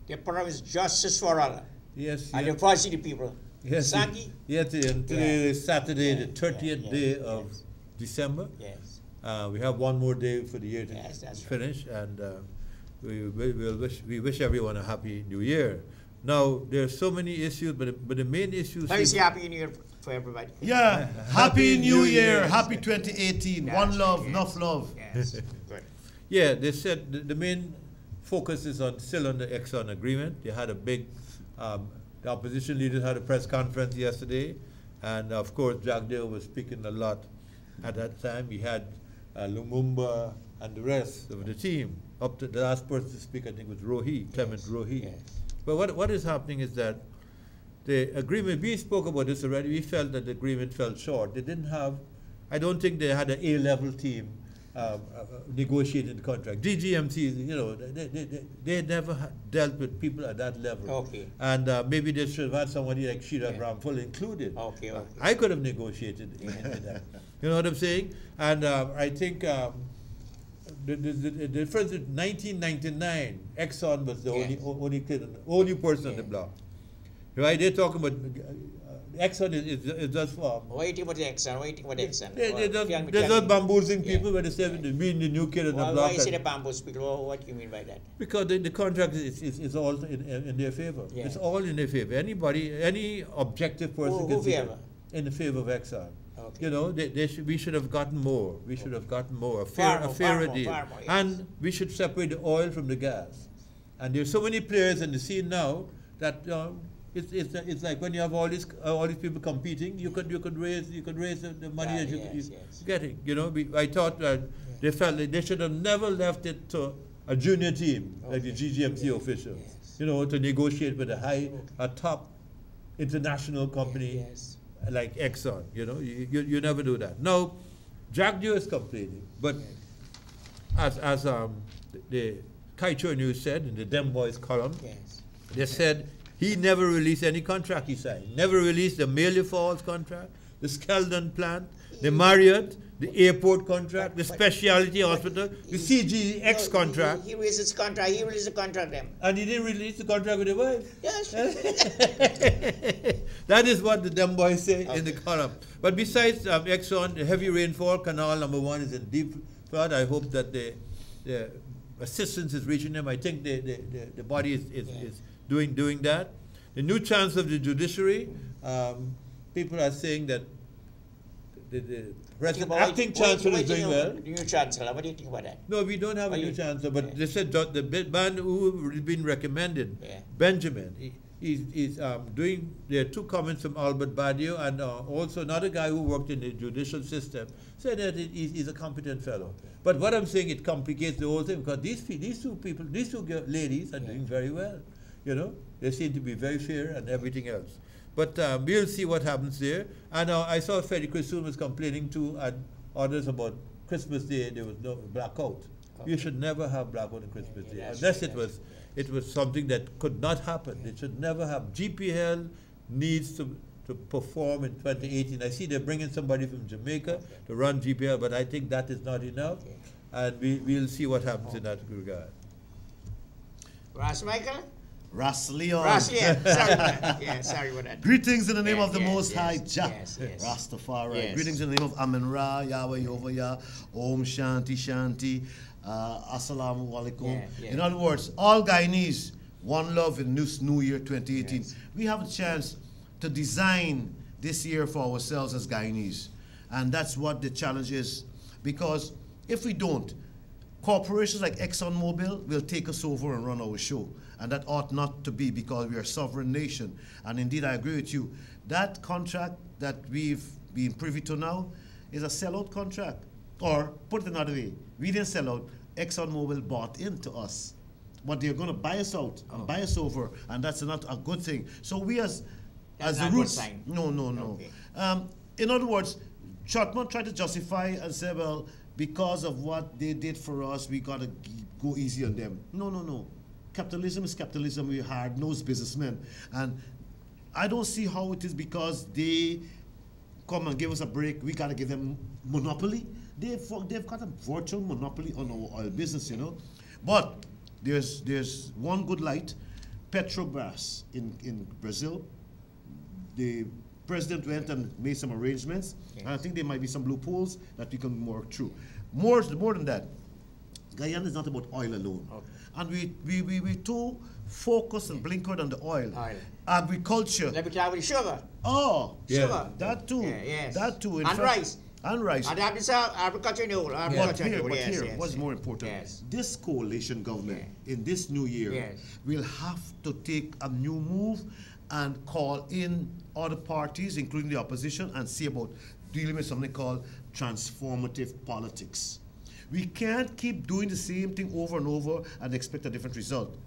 The program is justice for all. Yes. And the voice of the people. Yes. Sandy? Yes, and today is Saturday, the 30th day of December. Yes. We have one more day for the year to finish, right. and we wish everyone a happy new year. Now, there are so many issues, but the main issue. Let me say happy new year for everybody. Yeah, happy new year, happy 2018. One love, enough love. Yes, good. Yeah, they said the main focus is still on the Exxon agreement. They had a big, the opposition leaders had a press conference yesterday, and of course Jack Dale was speaking a lot at that time. We had Lumumba and the rest of the team. Up to the last person to speak, I think, was Clement Rohi. Yes. But what is happening is that the agreement, we spoke about this already, we felt that the agreement fell short. They didn't have, I don't think they had an A-level team negotiating the contract. DGMC, you know, they never dealt with people at that level. Okay. And maybe they should have had somebody like Sheila Bramfull included. Okay. I could have negotiated in that. You know what I'm saying? And I think the difference in 1999, Exxon was the only person on the block. Right? They're talking about Exxon is just for. Waiting for the Exxon, waiting for the Exxon. They're just bamboozling people when they say being the new kid on the block. Why is it a bamboozle people? What do you mean by that? Because the contract is all in their favor. Yeah. It's all in their favor. Any objective person can see it in the favor of Exxon. Okay. You know, we should have gotten more. We should have gotten more, a fairer deal. Far more, yes. And we should separate the oil from the gas. And there's so many players in the scene now that it's like when you have all these people competing, you could raise the money that you're getting. You know, I thought that they felt like they should have never left it to a junior team like the GGMC officials. You know, to negotiate with a top international company. Like Exxon, you know, you never do that. Now, Jack Dew is complaining, but as the Kaicho News said in the Dem Boys column, they said he never released any contract he signed. Never released the Amelia Falls contract, the Skeldon plant, the Marriott, the airport contract, the specialty hospital, the CGX contract. He released his contract. He released the contract then. And he didn't release the contract with the wife. Yes. That is what the Dem Boys say in the column. But besides Exxon, the heavy rainfall, Canal number 1 is in deep flood. I hope that the assistance is reaching them. I think the body is doing that. The new chancellor of the judiciary, people are saying that the acting chancellor is doing well. New chancellor, what do you think about that? No, we don't have a new chancellor, but they said the man who has been recommended, Benjamin, he's doing, there are 2 comments from Albert Badio and also another guy who worked in the judicial system, said that he's a competent fellow. But what I'm saying, it complicates the whole thing because these two ladies are doing very well. You know, they seem to be very fair and everything else. But we'll see what happens there. And I saw Freddie Christoon was complaining to others about Christmas Day. There was no blackout. You should never have blackout on Christmas Day unless it was something that could not happen. It should never have. GPL needs to perform in 2018. I see they're bringing somebody from Jamaica to run GPL, but I think that is not enough. And we'll see what happens in that regard. Ross Michael? Ras Leon. Sorry about that. Sorry about that. Greetings in the name of the Most High Jah, Yes. Rastafari. Greetings in the name of Amen Ra, Yahweh Yovaya, Om Shanti Shanti, Assalamu Alaikum. In other words, all Guyanese, one love in this new year 2018. We have a chance to design this year for ourselves as Guyanese. And that's what the challenge is. Because if we don't, corporations like ExxonMobil will take us over and run our show. And that ought not to be because we are a sovereign nation. And indeed, I agree with you. That contract that we've been privy to now is a sellout contract. Or, put it another way, we didn't sell out. ExxonMobil bought into us. But they're going to buy us out and buy us over. And that's not a good thing. So we as the roots... No. Okay. In other words, Chotman tried to justify and say, well, because of what they did for us, we got to go easy on them. No. Capitalism is capitalism. We're hard-nosed businessmen. And I don't see how it is because they come and give us a break, we got to give them monopoly. They've got a virtual monopoly on our oil business, you know. But there's one good light. Petrobras in Brazil. The president went and made some arrangements, and I think there might be some loopholes that we can work through. More than that, Guyana is not about oil alone. Okay. And we too focused and blinkered on the oil. Agriculture. Let me tell you sugar. Oh, yeah. sugar. That too. Yeah, yes. That too. And rice. And rice. And that is agriculture in the whole. But here, what's more important? Yes. This coalition government in this new year will have to take a new move and call in other parties, including the opposition, and see about dealing with something called transformative politics. We can't keep doing the same thing over and over and expect a different result.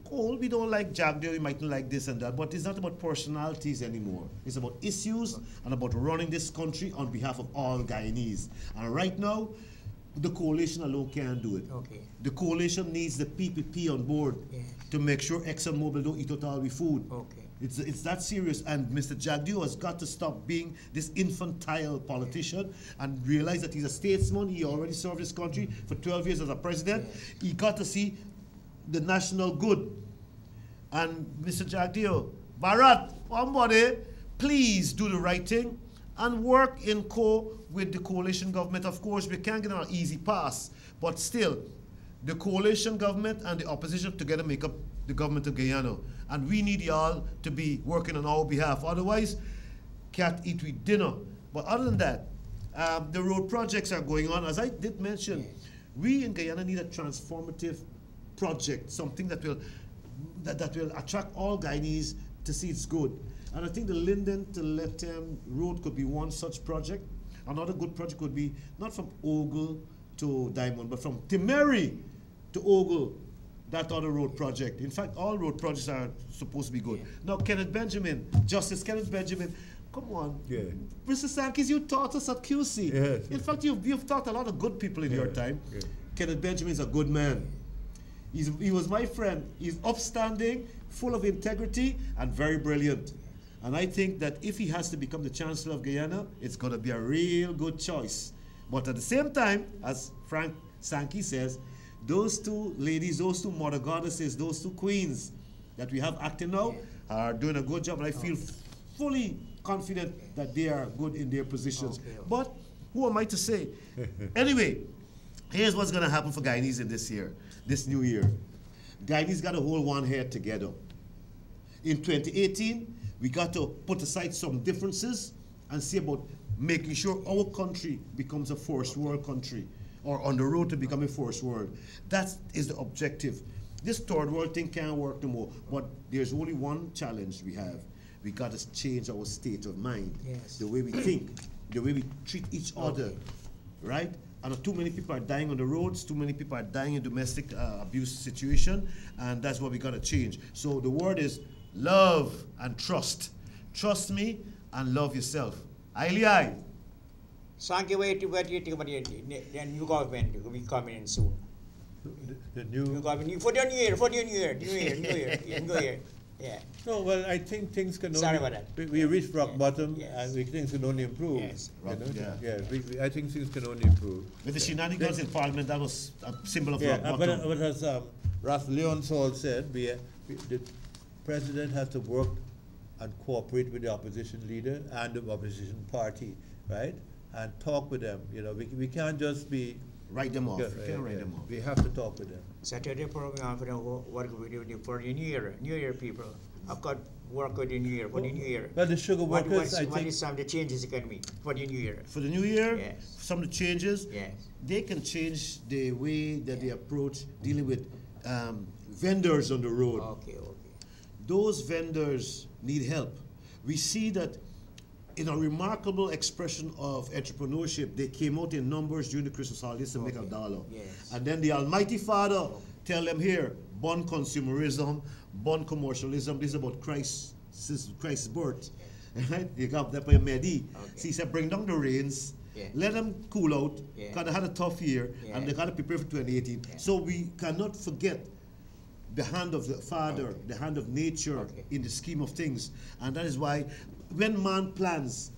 Cool, we don't like Jagdeo, we might not like this and that, but it's not about personalities anymore. It's about issues and about running this country on behalf of all Guyanese. And right now, the coalition alone can't do it. Okay. The coalition needs the PPP on board to make sure ExxonMobil don't eat out all the food. Okay. It's that serious, and Mr. Jagdeo has got to stop being this infantile politician and realize that he's a statesman. He already served his country for 12 years as a president. He got to see the national good. And Mr. Jagdeo, Bharat, somebody, please do the right thing and work in with the coalition government. Of course, we can't get an easy pass, but still, the coalition government and the opposition together make up the government of Guyana. And we need y'all to be working on our behalf. Otherwise, can't eat with dinner. But other than that, the road projects are going on. As I did mention, we in Guyana need a transformative project, something that will attract all Guyanese to see it's good. And I think the Linden to Lethem road could be one such project. Another good project would be not from Ogle to Diamond, but from Timeri to Ogle, that other road project. In fact, all road projects are supposed to be good. Now, Kenneth Benjamin, Justice Kenneth Benjamin, come on. Yeah. Mr. Sankis, you taught us at QC. Yes. In fact, you've taught a lot of good people in your time. Yeah. Kenneth Benjamin is a good man. He was my friend. He's upstanding, full of integrity, and very brilliant. And I think that if he has to become the Chancellor of Guyana, it's going to be a real good choice. But at the same time, as Frank Sankey says, those two ladies, those two mother goddesses, those two queens that we have acting now are doing a good job. And I feel fully confident that they are good in their positions. But who am I to say? Anyway, here's what's going to happen for Guyanese in this new year. Guyanese got to hold one head together. In 2018, we got to put aside some differences and see about making sure our country becomes a first world country, or on the road to becoming first world. That is the objective. This third world thing can't work no more, but there's only one challenge we have. We got to change our state of mind, the way we think, the way we treat each other, right? And too many people are dying on the roads, too many people are dying in domestic abuse situation, and that's what we got to change. So the word is love and trust. Trust me and love yourself. Aili. Sanky, what do you think about the new government will be coming in soon? The new government for the new year. Yeah. No, well, I think things can only... Sorry about that. We reached rock bottom, and things can only improve. Yes. I think things can only improve. With the shenanigans in Parliament, that was a symbol of rock bottom. But as Ralph Leonsall said, the president has to work and cooperate with the opposition leader and the opposition party, right? And talk with them. You know, we can't just be... Write them off. Write them off. We have to talk with them. Saturday program for the work with the New Year people. I've got work with the New Year, for the New Year. Well, the sugar workers, I think... What is some of the changes it can be for the New Year? For the New Year? Yes. Some of the changes? Yes. They can change the way that they approach dealing with vendors on the road. Okay. Those vendors need help. We see that in a remarkable expression of entrepreneurship, they came out in numbers during the Christmas holidays to make $1. Yes. And then the Almighty Father tell them here, burn consumerism, burn commercialism. This is about Christ's birth. Right? You got that by Mehdi. So he said, bring down the rains, let them cool out, because they had a tough year, and they got to prepare for 2018. So we cannot forget the hand of the Father, the hand of nature in the scheme of things. And that is why when man plans,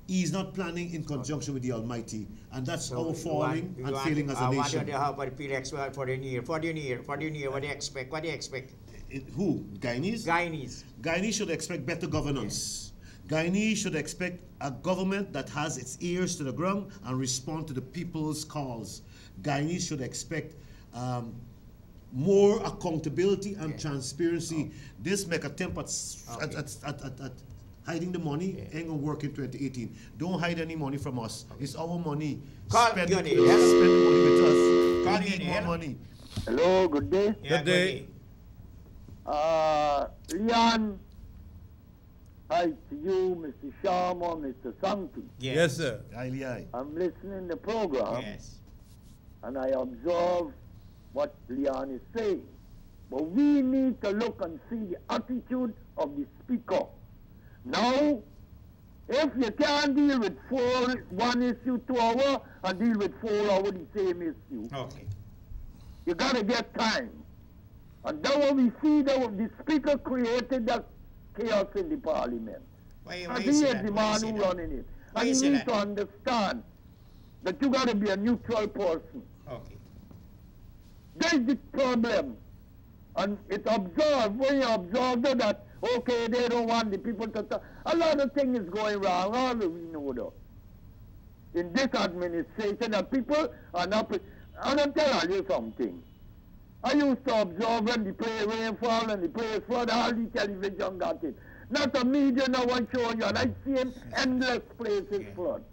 he is not planning in conjunction with the Almighty. And that's our falling and failing as a nation. I want to know how about PLX for the New Year. What do you expect? Who? Guyanese? Guyanese. Guyanese should expect better governance. Guyanese should expect a government that has its ears to the ground and respond to the people's calls. Guyanese should expect more accountability and transparency. This make attempt at hiding the money ain't gonna work in 2018. Don't hide any money from us. It's our money. Spend the money with us. We need more money. Hello, good day. Yeah, Good day. Leon, hi to you, Mr. Sharma, Mr. Sankey. Yes, sir. Aye. I'm listening to the program Yes. and I observe what Leon is saying. But we need to look and see the attitude of the speaker. Now, if you can't deal with one issue 2 hours and deal with 4 hours the same issue, Okay. you gotta get time. And then when we see that the speaker created that chaos in the parliament. Why And you he say is that? the Why you man say who that? running it. Why And you you say need that? to understand that you gotta be a neutral person. Okay. That's the problem. And it's observed, when you observe that, okay, they don't want the people to talk. A lot of things is going wrong, all we know though. In this administration, that people are not, and I'll tell you something. I used to observe when the play rainfall and the play flood, all the television got it. Not a media, no one showing you, and I see in endless places flood.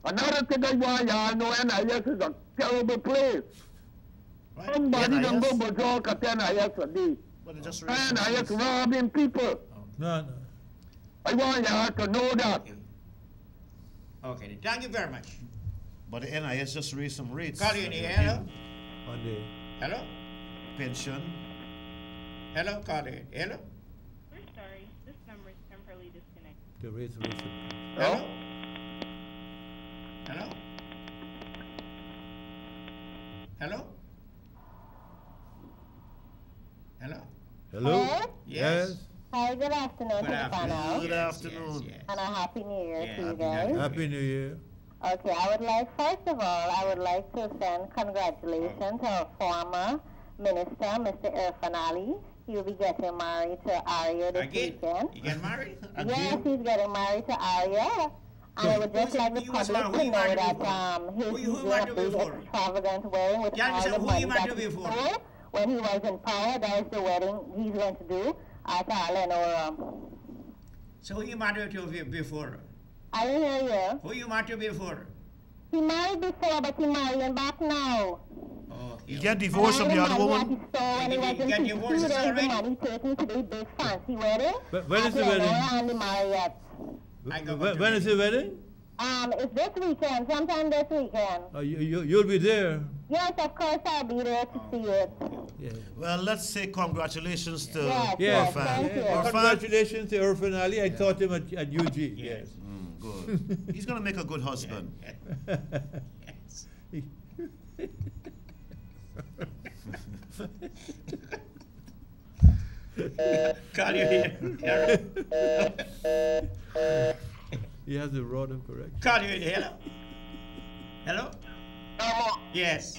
Another thing I want y'all know, NIS is a terrible place. Right. Somebody done NIS? go berserk at NIS a day. But it just NIS robbing people. No. I want y'all to know that. Okay. Okay. Thank you very much. But the NIS just raised some rates. Call you in here. Hello? On the Hello? Pension. Hello? Call you. Hello? We're sorry. This number is temporarily disconnected. the raise. Hello? Hello? Hello? Hello? Hello? Hello? Yes. Hi, good afternoon Good to the afternoon. panel. Good afternoon. Yes. And a happy new year Yeah, to you happy guys. New Year. Happy New Year. Okay, I would like, first of all, I would like to send congratulations to our former minister, Mr. Irfan Ali. He will be getting married to Arya this Again? weekend. You get married? Yes, he's getting married to Arya. And I would just like the Who was public married? to Who you know married that before? he's Who you doing a married big before? extravagant wedding with Yeah, all so the who money you married that he before? stole when he was in power. That is the wedding he's going to do at Lenora. So who you married to before? I didn't hear you. Who you married to before? He married before, but he marrying back now. Okay. You get divorced from the other woman? He stole when he was in Get 2 divorced, days, the alright? money taken to the big fancy wedding. But when is at the wedding? Lenora and the Marriott. I go back to When is me. the wedding? It's this weekend, sometime this weekend. You'll be there. Yes, of course I'll be there to see it. Yeah. Well, let's say congratulations to Yes, Yes. Irfan. thank you. Irfan. Congratulations to Irfan Ali. I taught him at UG. Yes. Good. He's going to make a good husband. Yes. Call you here. He has a rod of correction. Call you in. Hello? Hello? Yes.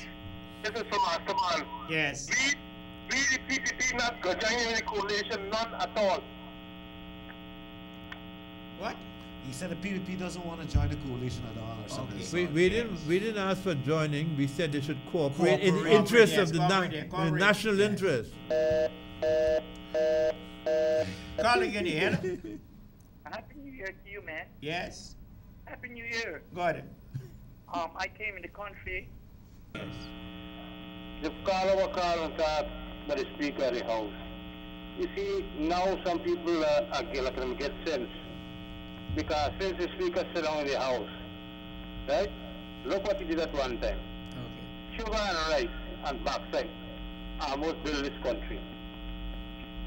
This is from Astaman. Yes. We the PPP not joining any coalition, none at all. What? He said the PVP doesn't want to join the coalition at all or something. Okay. We didn't ask for joining. We said they should cooperate in the Cooperate. interest Yes, of the, cooperate, the cooperate. national Yes. interest. Call again. Hello? Happy New Year to you, man. Yes. Happy New Year. Go ahead. I came in the country. Yes. The caller was calling by the speaker of the house. You see, now some people are get sense. Because since the speaker sit down in the house, right? Look what he did at one time. Okay. Sugar and rice and backside almost build this country.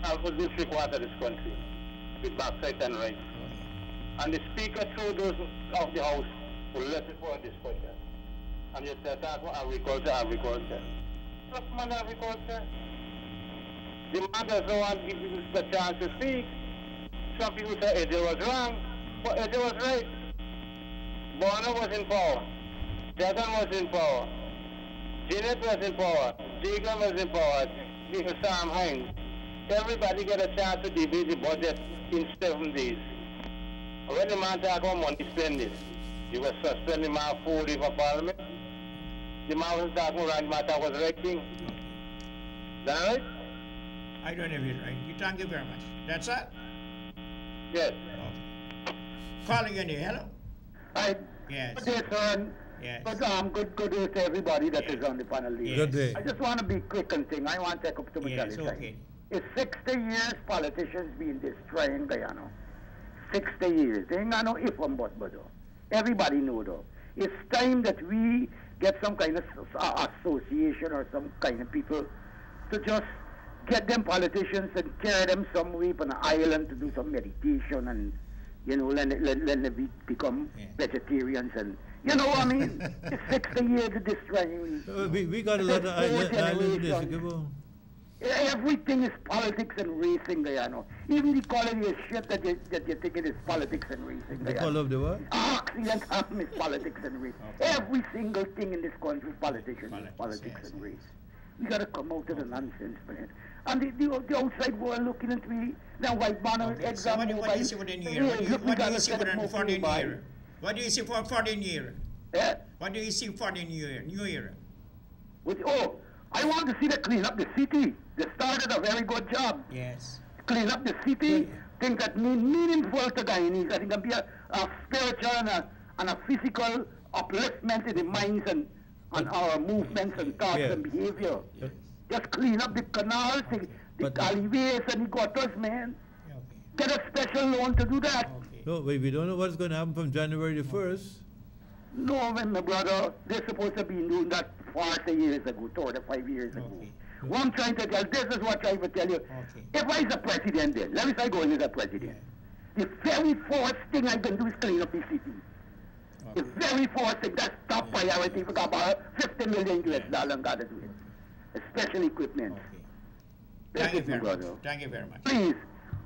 Almost build 3/4 this country with backside and rice. Okay. And the speaker through those of the house will let it for a discussion. And you say that for agriculture. What's man agriculture? The man doesn't want to give people the chance to speak. Some people say AJ was wrong, but AJ was right. Bonner was in power. Jagan was in power. Janet was in power. Jagan was in power. this is Sam Hines. Everybody get a chance to debate the budget in 7 days. When the man talk about money spending, you will suspend the man 4 days for Parliament. The man was talking around the matter was wrecking. Is that right? I don't have it right. Thank you very much. That's it? Yes. Okay. Calling in here. Hello? I, Yes. Good day, sir. Yes. Good day to everybody that is on the panel here. Yes. Good day. I just want to be quick and thing. I want to take up too much Yes, of the time. okay. It's 60 years politicians been destroying Guyana. 60 years. They ain't got no if and but, though. Everybody know though. It's time that we get some kind of association or some kind of people to just get them politicians and carry them somewhere on an island to do some meditation and, you know, let them become vegetarians and, you know what I mean? It's 60 years of destroying. We got a lot of islands. Everything is politics and racing, Guyana. Even the quality of shit that you think it is politics and racing, The call of the what? Accident happen is politics and race. Okay. Every single thing in this country is politics yes. and race. We got to come out of the nonsense, man. And the outside world looking at me, now white man Okay. So what do you see for the new year? What do you see for the new year? What do you see for the new year? Yeah? What do you see for the new year? New year. I want to see them clean up the city. They started a very good job. Yes. Clean up the city, things that meaningful to Guyanese. I think it'll be a spiritual and a physical upliftment in the minds and our movements and thoughts and behavior. Yes. Just clean up the canals, the alleyways and the gutters, man. Okay. Get a special loan to do that. Okay. No, we don't know what's going to happen from January the 1st. No, man, my brother, they're supposed to be doing that 40 years ago, 35 years ago. Okay. What I'm trying to tell, this is what I'm trying to tell you. Okay. If I was a president then, let me say go in as a president. The very first thing I can do is clean up the city. The very first thing, that's top priority. We got about 50 million US dollars and got to do it. Special equipment. Okay. That's Thank you it, my very much. brother. Thank you very much. Please,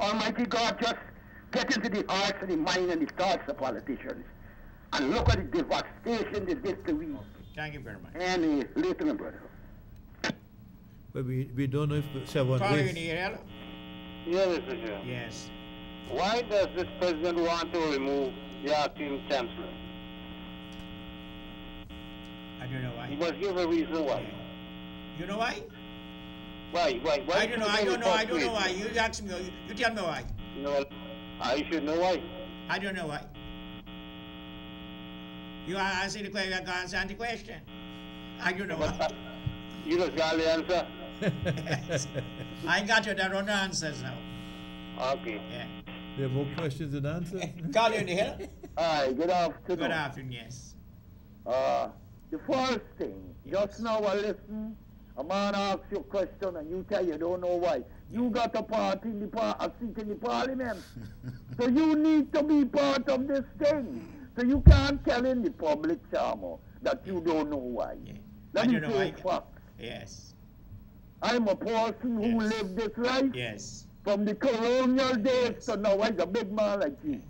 Almighty God, just get into the hearts and the mind and the thoughts of politicians. And look at the devastation they did to we. Okay. Thank you very much. And later, my brother. But we don't know if 7 Calling in days. here. Yes, Mr. Chair. Yes. Why does this president want to remove the acting chancellor? I don't know He why. must give a reason why. You know why? Why? I don't know. I don't know why. You ask me. You tell me why. No, I should know why. I don't know why. You answer the question. I can't answer the question. I don't know why. You just got the answer? Yes. I got you the wrong answers now. Okay. Yeah. There are more questions than answers. Call you in the hill. Hi, good afternoon. Good afternoon. Yes. The first thing, just now I listen, a man asks you a question and you tell you don't know why. You got a part in a seat in the parliament. So you need to be part of this thing. So you can't tell in the public, Chamo, that you don't know why. Yeah. Let I me don't know say why. facts. Yes. I'm a person who Yes. lived this life Yes. from the colonial days Yes. to now. I'm a big man like you.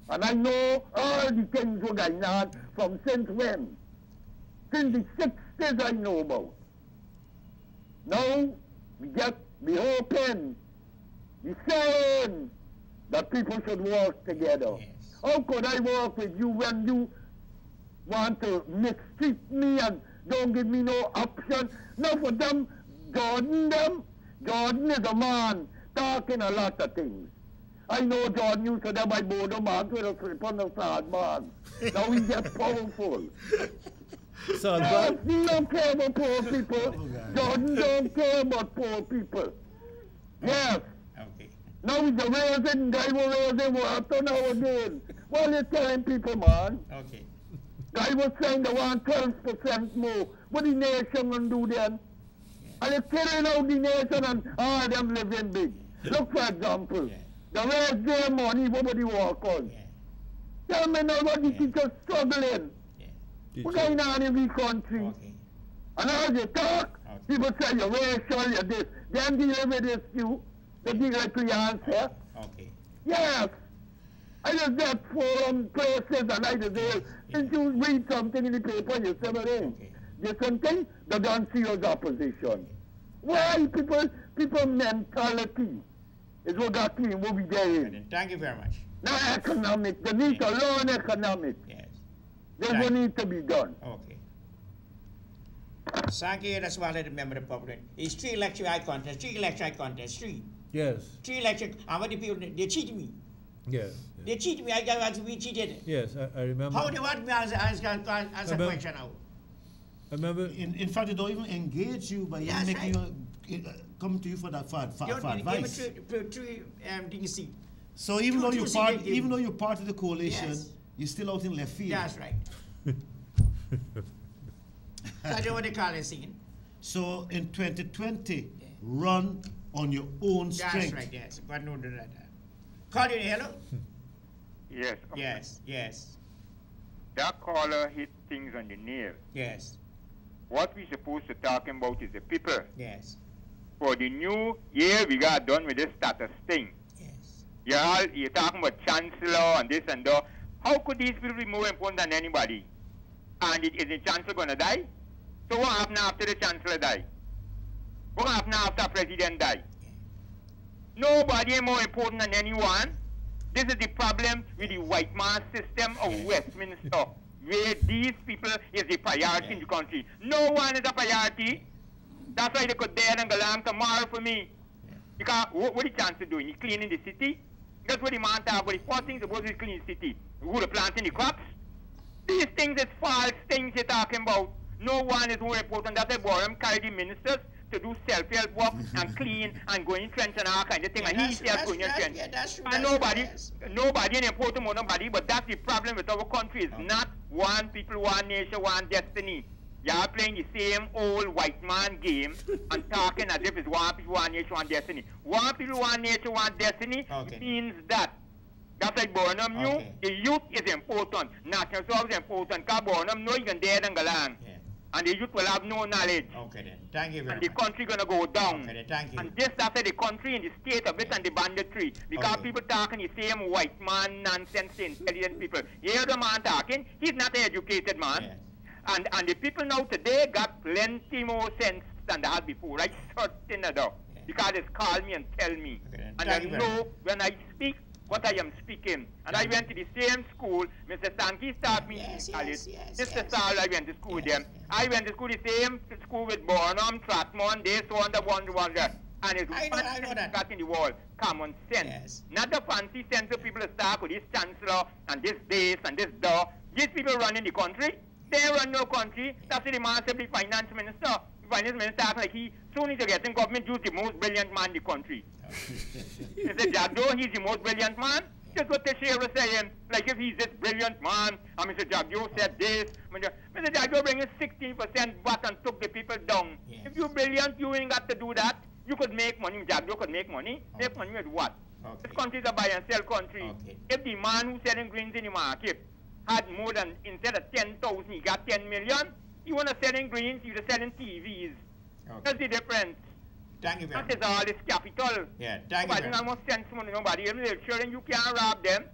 And I know all the things were going on from since when? Since the 60s I know about. Now, we hoping, we saying that people should work together. Yes. How could I work with you when you want to mistreat me and don't give me no option? No, for them, Jordan is a man talking a lot of things. I know Jordan used to them, I bought a man with a slip on the side, man. Now he gets powerful. So, Yes, he don't care about poor people. Jordan don't care about poor people. Yes. Okay. Now he's a raising guy who raising water nowadays. What are you telling people, man? Okay. Guy was saying they want 12% more. What the nation gonna do then? And they're killing out the nation and all them living big. Look for example. Yeah. They raise their money, nobody walk on. Yeah. Tell me now what the teachers struggling. Yeah. What's going on in the country? Okay. And as you talk, Okay. people say you're racial, you're this. Then deal with this you. They deal with your answer. Okay. Yes. I just get forum places and I just say, since you read something in the paper, you say, well, hey, Okay. this something, they don't see you as opposition. Why people mentality is what got clean, what we there in. Thank you very much. Now economic, they need to learn economic. Yes. That's what needs to be done. Okay. Thank you, that's why I remember the public. It's 3 election eye contest, 3 election eye contest, 3. Yes. 3 election, and what the people, they cheated me. Yes. They cheated me, I got to be cheated. Yes, I remember. How do you want me to answer a question now? I remember. In fact, they don't even engage you by That's making right. you come to you for that for advice. Three things. So even though you're part of the coalition, Yes. you're still out in left field. That's right. That's what they call it singing. So in 2020, run on your own strength. That's right, yes. But no, that. Call you, hello? Yes. Yes. That caller hit things on the nail. Yes. What we supposed to talking about is the people. Yes. For the new year, we got done with this status thing. Yes. You're talking about chancellor and this and that. How could these people be more important than anybody? And is the chancellor going to die? So what happens after the chancellor die? What happens after president die? Nobody is more important than anyone. This is the problem with the white man system of Westminster, where these people is the priority in the country. No one is a priority. That's why they could dare and go along tomorrow for me. Because what the chancellor doing? He cleaning the city? That's what the man talk about. The first thing supposed to clean the city. Who the planting the crops? These things is false things you're talking about. No one is more important. That's why Borum carried the ministers to do self-help work and clean and go in trench and all kind of thing. Yeah, and he self going in trench. Yeah, that's true. And nobody is important more than nobody, but that's the problem with our country. It's not one people, one nation, one destiny. You are playing the same old white man game and talking as if it's one people, one nation, one destiny. One people, one nation, one destiny means that. That's like Burnham knew the youth is important. National service is important. Because Burnham know you can dare and go along. Yeah. And the youth will have no knowledge. Okay then. Thank you very And much. the country gonna go down. Okay then. Thank you. And just after the country and the state of it and the banditry. Because people talking the same white man nonsense, intelligent people. You hear the man talking? He's not an educated man. Yes. And the people now today got plenty more sense than they had before. I certain of that. Yeah. Because it's called me and tell me. Okay, then. And Thank I you very know much. when I speak what I am speaking. And I went to the same school. Mr. Sankey taught me Yes, in college. yes, Mr. yes. Saul, I went to school with Yes, them. yes. I went to school the same school with Bonham, Tratmon, they so on the one. And it's I know that. got in the wall. Common sense. Yes. Not the fancy sense of people that start with this chancellor and this and this door. These people running the country. They run no country. That's the man said the finance minister. The finance minister acts like he soon as you get in government, use the most brilliant man in the country. Mr. Jagdo, he's the most brilliant man. Just what Teixeira saying, like if he's this brilliant man, and Mr. Jagdo said this, Mr. Jagdo bringing 16% VAT and took the people down. Yes. If you're brilliant, you ain't got to do that. You could make money, Jagdo could make money. Okay. Make money with what? Okay. This country is a buy and sell country. Okay. If the man who's selling greens in the market had more than, instead of 10,000, he got 10 million, you want to selling greens, you're selling TVs. That's the difference. Thank you very That much. is all this capital. Yeah, thank you Nobody very much. almost sends money, nobody. Even the children, you can't rob them,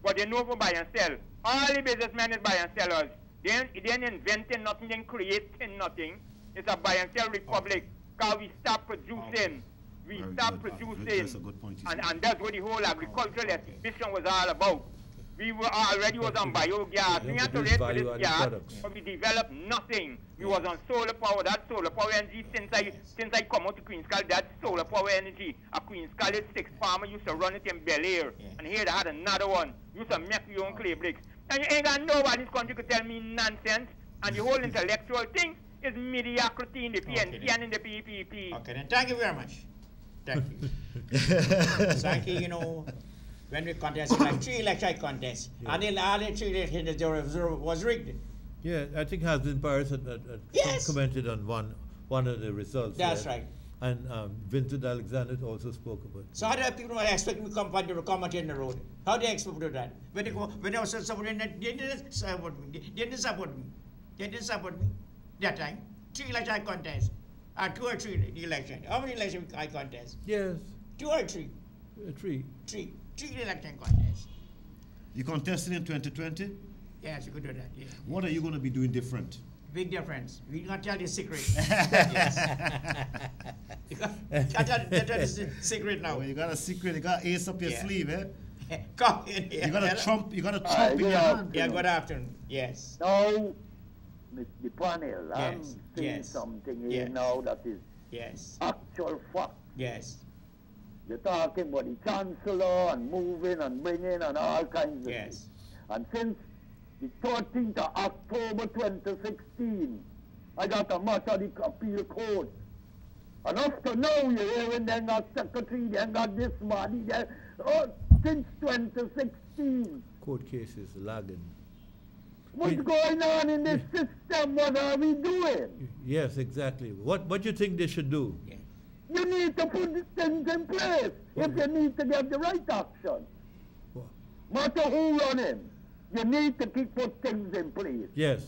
but they know for buy and sell. All the businessmen is buy and sellers. They ain't inventing nothing, they ain't creating nothing. It's a buy and sell republic. Because we stop producing. We Very stop good. producing. That's a good point you And said. that's what the whole agricultural exhibition was all about. We were already was on biogas. We had to produce rate for this value-added gas, products. but we developed nothing. We was on solar power. That solar power energy since I come out to Queen's College, that solar power energy. A Queen's College 6 farmer used to run it in Bel Air. Yeah. And here they had another one. Used to make your own clay bricks. And you ain't got nobody in this country could tell me nonsense. And the whole intellectual thing is mediocrity in the PNC then. and in the PPP. Okay, then thank you very much. Thank you. Thank you, you know, when we contested like 3 election contests, and then all the 3 elections was rigged. Yeah, I think Hasbin Paris had Yes. commented on one of the results. That's there. right. And Vincent Alexander also spoke about it. So how do people expect me to come to comment in the road? How do they expect to do that? When I was someone they didn't support me. They didn't support me. They didn't support me that time. 3 election contests. 2 or 3 election. How many election I contest? Yes, 2 or 3? 3. 3 election contests. You contested in 2020? Yes, you could do that. Yeah. What are you going to be doing different? Big difference. We're going to tell you secret. Yes. You got tell the secret now. Well, you got a secret. You got ace up your sleeve, eh? Come in here. You got a trump. You got a trump in your hand. Yeah, good afternoon. Yes. Now, Mr. Panel, I'm Yes, saying yes, something here yes. now that is Yes. actual fact. Yes. You're talking about the chancellor and moving and bringing and all kinds of Yes. things. And since the 13th of October 2016, I got a matter of the appeal court. And up to now, you're hearing they got secretary, they got this body, since 2016. Court cases lagging. What's going on in this system? What are we doing? Yes, exactly. What do you think they should do? Yes. You need to put these things in place if you need to get the right action. What? Matter who running, you need to keep put things in place. Yes.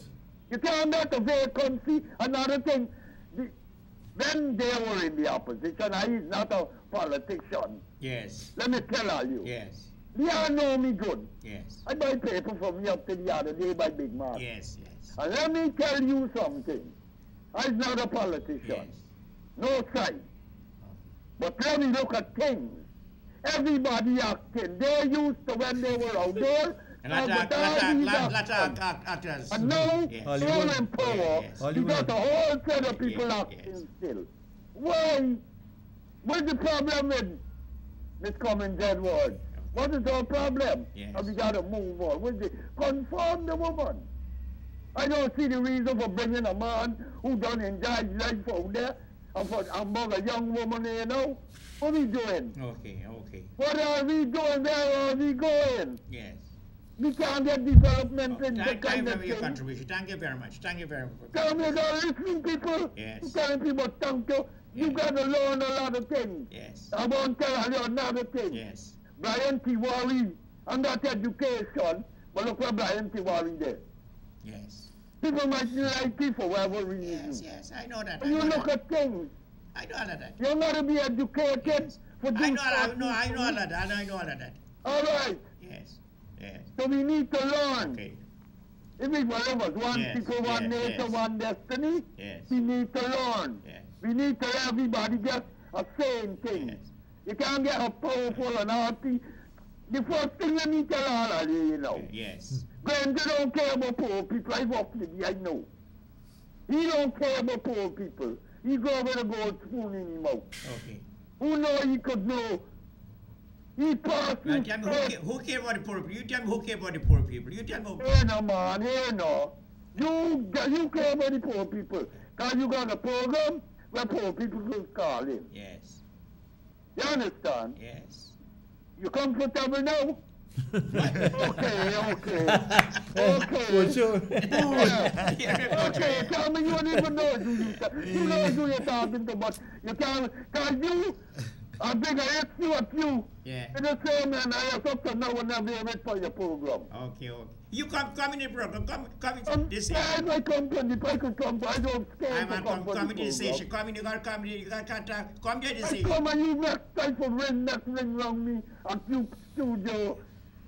You can't get a vacancy. Another thing, when they were in the opposition, I is not a politician. Yes. Let me tell all you. Yes. They all know me good. Yes. I buy paper from me up to the other day by Big Man. Yes. Yes. And let me tell you something. I'm not a politician. Yes. No side. But let me look at things. Everybody acting. They used to when they were out there. Actors. And now, Yes. all in power, Yes. you got a whole set of people Yes. acting still. Why? What's the problem with Miss Cummings Edwards? What is our problem? Yes. And we got to move on. What's it? Confirm the woman. I don't see the reason for bringing a man who done enjoy his life out there and for a young woman here now. What are we doing? Okay. Okay. What are we doing? Where are we going? Yes. We can't get development in the Thank you kind for of your thing. contribution. Thank you very much. Thank you very much. Tell me about listening people. Yes. You telling people thank you. You Yes. got to learn a lot of things. Yes. I won't tell you another thing. Yes. Brian Tiwari, and that education, but look where Brian Tiwari did. Yes. People might like it for whatever reason. Yes. Yes. I know that. And you look at things. I know all of that. You're not to be educated Yes. for I this. know all of that. I know all of that. All right. Yes. Yes. So we need to learn. Okay. If we one of us, one Yes, people, one yes, nature, yes. one destiny, Yes. we need to learn. Yes. We need to let everybody get a same thing. Yes. You can't get a powerful and hearty. The first thing you need to tell all of you, you know. Yes. Granted, don't care about poor people. I've worked with you, I know. He don't care about poor people. He go with a gold spoon in his mouth. Okay. Who know he could know? He passed Now his tell me first. who care about the poor people? You tell me who care about the poor people. You tell me. Here no, man, here no. You care about the poor people. Because you got a program where poor people could call in. Yes. You understand? Yes. You comfortable now? Okay. For sure. Okay, tell me you don't even know you know who you're talking to, but you can't, because you, I think I asked you a few. Yeah. In the same man, I have up to now and never wait for your program. Okay. You come in the program. Come in this I my company, if I could come, I don't scare I'm for on company come in this program. station. Come in, you gotta come in, you gotta contact. Come to this I station. come and you next type of next ring around me at you studio.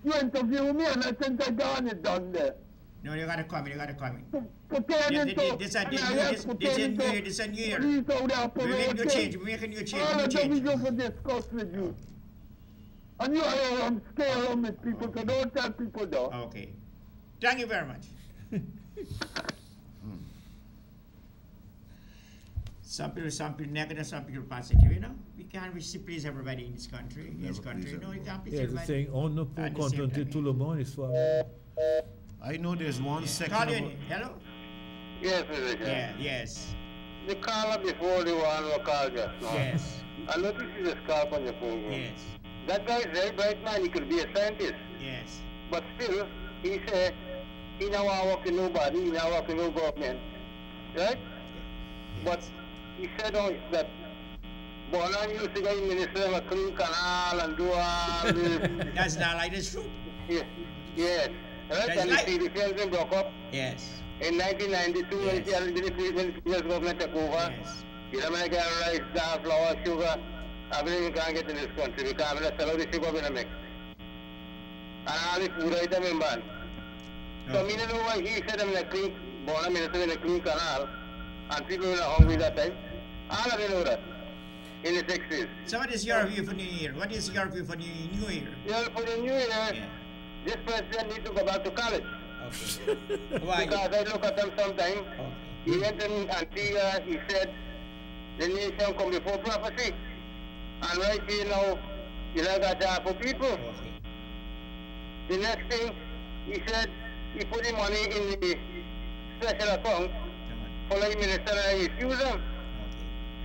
You interview me and I think I got it done there. No, you gotta come in. Pertaining to... This is a new year. Police out there We're making you change. operating. We're making you All of them we change. go for discuss with you. And you are I'm scared of me people, so don't tell people though. Okay. Thank you very much. Some people negative, some people positive, you know. We can't please everybody in this country. In this country, no, you can't please Yes, everybody. saying on no pour At the same contenter time, tout le monde, histoire. I know there's one section Call you of... in. Hello? Yes, Mr. Yeah, yes. The caller before the one who called just now. Yes. I noticed he's a scarf on your program. Yes. That guy is a very bright man. He could be a scientist. Yes. But still, he said he now work with nobody, he now work with no government. Right? But he said that Bonan used to get minister of a clean canal and do all this. That's not like this true. Yes. Yes. Right? That's And right. the CDCN broke up Yes. in 1992 when Yes. the previous government took over. Yes. You know, American rice, gas, flour, sugar, everything you can't get in this country. We can't even sell out the sugar in a mix. And all the food item in ban. So, Okay. me know why he said I'm like clean born a minister in a clean canal, and people were hungry that time. All of you know that. In the 60s. So what is your view for New Year? What is your view for New Year? Yeah, for the New Year, this president needs to go back to college. Okay. Why? Because I look at him sometimes. Okay. He went in Antigua, he said, the nation come before prophecy. And right here now, you know got job for people. Okay. The next thing, he said, he put the money in the special account for the minister and he refused him.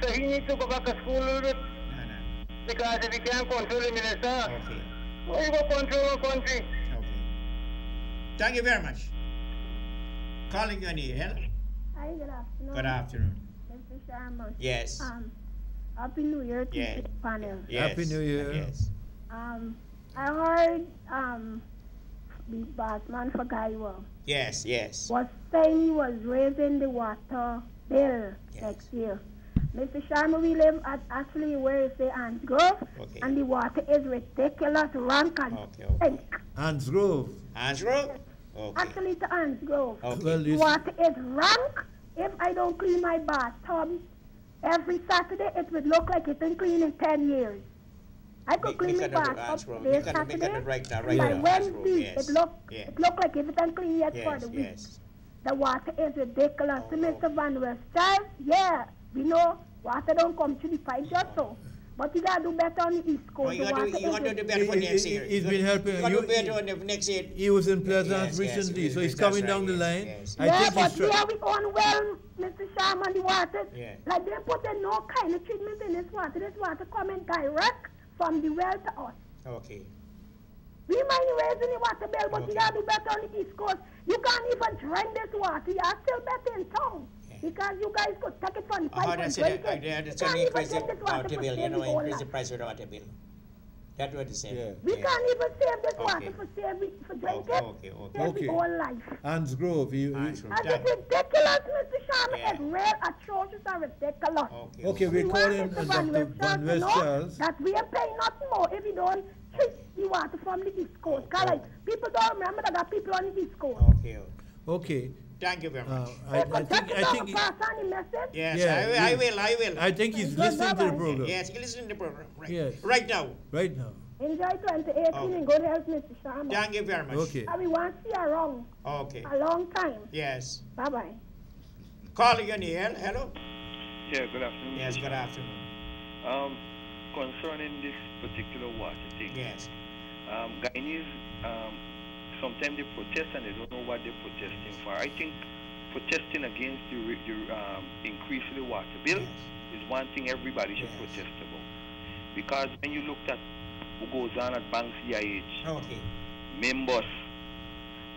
So he needs to go back to school a little bit. No. Because if he can't control the minister, Okay. how you go control a country? Okay. Thank you very much. Calling you on here. Hello? Hi, good afternoon. Good afternoon. Mr. Sharma. Yes. Happy New Year to Yeah. the panel. Yes. Happy New Year. Yes. I heard the bossman for Guyana Yes. Yes. was saying he was raising the water bill next year. Mr. Sharma, we live at actually where you say Anns Grove, Okay. and the water is ridiculous, rank and Okay. stink. Anns Grove. Answer? Okay. Actually, to Anns Grove. Okay. Well, The this, water is rank. If I don't clean my bathtub every Saturday, it would look like it's been clean in 10 years. I could clean my bathtub today, Saturday, right now, by Wednesday, Yes. it looked like it wasn't clean yet for Yes. the week. Yes. The water is ridiculous. Oh, To Mr. Van Western, yeah, we know water don't come to the pipe just so. But you gotta do better on the East Coast. Oh, you The want water to is do better for next year. He's been helping. You want to do better on the next year. He was in Pleasance Yes, recently, yes, so he's that's coming right, down the yes, line. yes. I yeah, think but he's we have our own well, Mr. Sharma, the water. Yeah. Like they put in no kind of treatment in this water. This water coming direct from the well to us. Okay. We might raising the water bill, but you gotta do better on the East Coast. You can't even drink this water. You are still better in town. Because you guys could take it from the pipe How and does drink it? it. That's You only can't increase the even drink this water water for bill. You know, saving your increase the life. price of the water bill. That's what they say. Yeah. We can't even save this Okay. water for drink it. Okay. Save Okay. the whole life. Anns Grove. Answer. And it's ridiculous, Mr. Sharma. Yeah. It's real atrocious and ridiculous. Okay, We we're want calling Mr. Van Dr. West Van to West know Charles. that we are paying nothing more if we don't treat the water from the East Coast. Cause like, people don't remember that there are people on the East Coast. Okay. Okay. Thank you very much. I think, pass on the message. Yes, yeah, I will. I think he's listening to the program. Yes, he listen to the program. Right. Yes. Right now. Right now. Enjoy 2018 and good health, Mr. Sharma. Thank you very much. Okay. And we want to see you around Okay. a long time. Yes. Bye-bye. Calling on here. Hello. Yeah, good afternoon. Yes, good afternoon. Concerning this particular water thing, Yes. Guyanese, sometimes they protest and they don't know what they're protesting for. I think protesting against the increase in the water bill is one thing everybody should protest about. Because when you looked at what goes on at Bank CIH, Okay. members,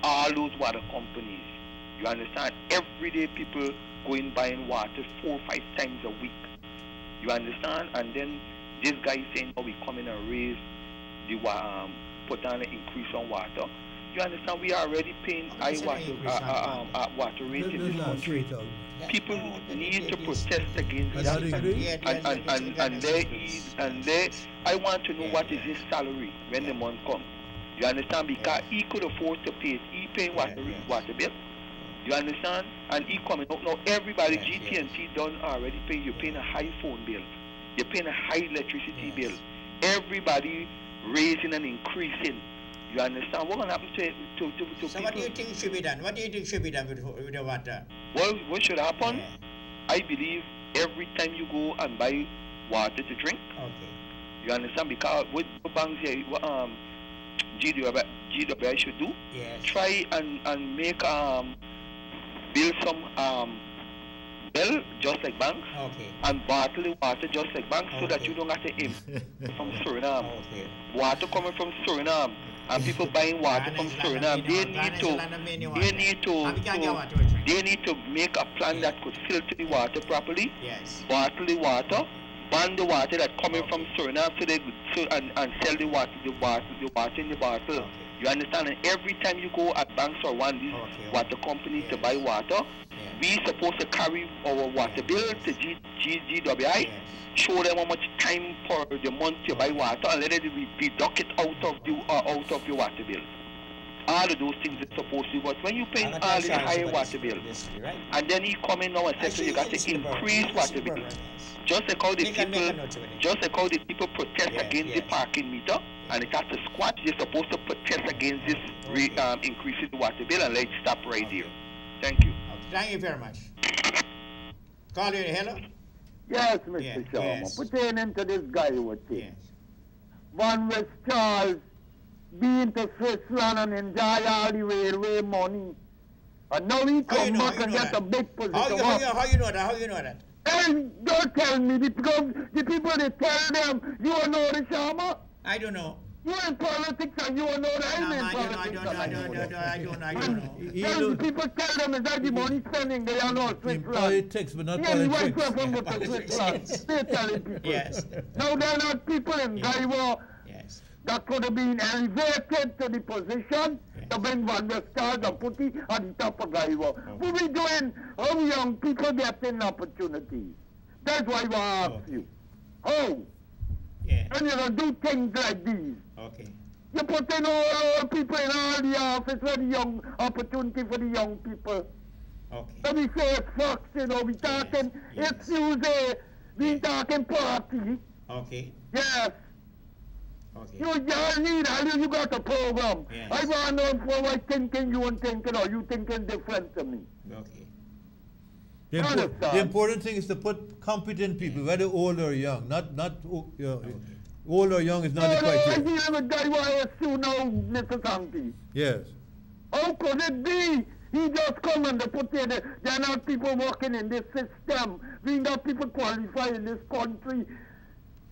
all those water companies, you understand, everyday people going buying water 4 or 5 times a week. You understand? And then this guy saying, oh, we come in and raise the put down an increase on water. You understand? We are already paying high water rates in this country. People need to protest against that. And they, I want to know what is his salary when the month comes. You understand? Because he could afford to pay it. He paying water bill. You understand? And he coming out now. Everybody, GT&T done already pay. You're paying a high phone bill. You're paying a high electricity bill. Everybody raising and increasing. You understand? What's going to happen to So people? what do you think should be done? What do you think should be done with the water? Well, what should happen? I believe every time you go and buy water to drink, Okay. you understand? Because what banks here, GWI should do, Yes. try and make build some bill just like banks, Okay. and bottle the water just like banks, so that you don't have to import from Suriname. Okay. Water coming from Suriname, and people buying water from Suriname. They need to make a plan that could filter the water properly, Yes. bottle the water, ban the water that coming from Suriname, and sell the water in the bottle. Okay. You understand? And every time you go at banks or one of these water companies to buy water, we supposed to carry our water bill to GWI, show them how much time for the month to buy water, and let it be deducted out of the water bill. all of those things are supposed to, but when you pay all the higher water bill, and then he come in now and says, so you got to increase water bill. Just like how the people protest against the parking meter, and it has to squat, they're supposed to protest against this increasing the water bill, and let's stop right there. Thank you. Thank you very much. Call you, hello? Yes, Mr. Sharma. Pertaining to this guy who was saying. Van West Charles being to Switzerland and enjoy all the railway money. And now he come back and get a big position. How you know that? How you know that? And don't tell me, because the people, they tell them, you don't know the Sharma? I don't know. You're in politics and you don't know that I'm in politics. I don't know. Then the people tell them, is that the money spending, they are not Switzerland. In politics, but not politics. Yes. They're telling people. Yes. Now they're not people in Guyana that could have been elevated to the position to bring Van der Stars and put it at the top of Guyana. What we doing? How young people getting opportunities? That's why I ask you. How? And you don't do things like these. Okay. You put in all people in all the office for the young opportunity for the young people. Okay. Let me say it's Fox, you know, we talking, it's Tuesday, we talking party. Okay. Yes. Okay. You need, you got a program. Yes. I want to know for what thinking you and thinking, or you thinking different to me. Okay. The important thing is to put competent people, whether old or young, not old or young is not the criteria. I deal with guy YSU now, Mr. Sankey. Yes. How could it be? He just come and they put there, there are not people working in this system. We got people qualified in this country.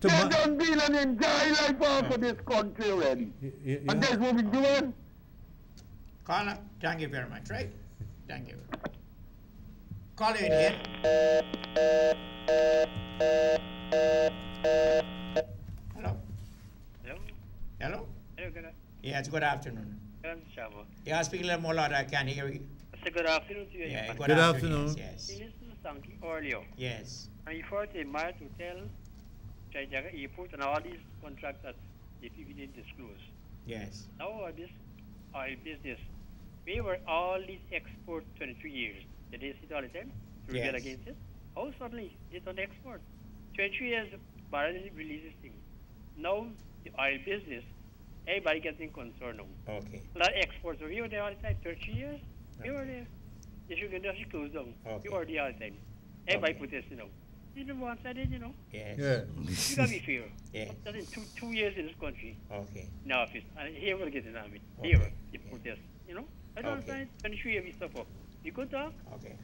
They don't deal and enjoy life out of this country already. And that's what we're doing. Caller, thank you very much, right? Thank you. Call you in here. Hello? Hello? Hello? Hello, good Yes, good afternoon. afternoon, Shavo. Yeah, speak a little more loud, I can't hear you. Say good afternoon to you. Yeah, good afternoon. Yes. You listen to Sankey earlier. Yes. And before the Mart Hotel, Jajaga Airport, and all these contracts that the people didn't disclose. Yes. Now, this oil business, we were all these exports 23 years. Did they sit all the time to rebel against it? Oh, suddenly they don't export. 23 years, Barrel releases things. Now, the oil business, everybody getting concerned now. Okay. A lot of exports. So we were there all the time, 30 years. We were there. The sugar industry closed down. We were there all the time. Everybody protested now. You know one sided, you know? Yes. Yeah. You gotta be fair. Yeah. That's in two years in this country. Okay. In office. And here we'll get an army. Okay. Here, the protest. You know? I don't understand. 23 years we suffer. You could talk. Okay.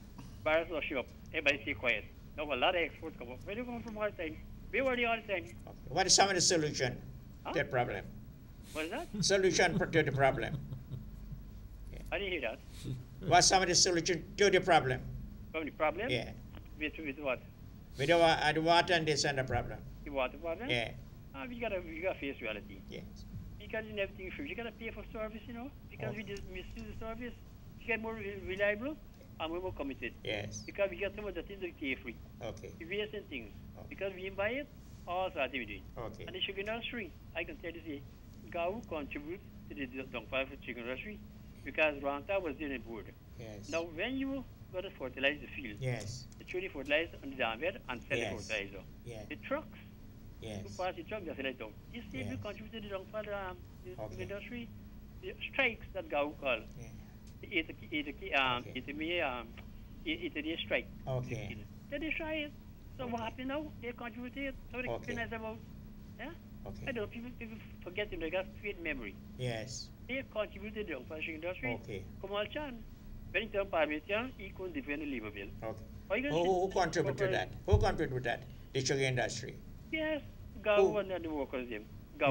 Barrels will show up. Everybody stay quiet. Now a lot of exports come up. Where do you come from all the time? We were there all the time. Okay. What is some of the solution to the problem? What is that? Solution to the problem. I didn't hear that. What's some of the solution to the problem? From the problem? Yeah. With what? With the water and this and the problem. The water problem? Yeah. We gotta face reality. Yes. Because in everything free, you gotta pay for service, you know. Because we just misuse the service, we get more reliable and we're more committed. Yes. Because we get so much that things like pay free. Okay. We waste in things. Because we buy it, all sorts we do. Okay. And the sugar industry, I can tell you, say, Gao contributes to the downfall of the sugar industry because Ranta was in the board. Yes. Now, when you got to fertilize the field, yes, they throw the fertilizer on the dam bed and sell the fertilizer. Yes. The trucks, yes, who pass the truck, they sell it down. This thing will contribute to the downfall of the sugar industry. The strikes that Gao call, it's a strike. Okay. They destroy it. So what happened now? They contributed. So they recognize about. Yeah? Okay. I don't people forget them. They got great memory. Yes. They contributed to the fishing industry. Okay. Kamal Chan, when he turned parliamentarian, he couldn't defend the labor bill. Okay. Who contributed to that? Who contributed to that? The sugar industry. Yes. Gao and the workers. You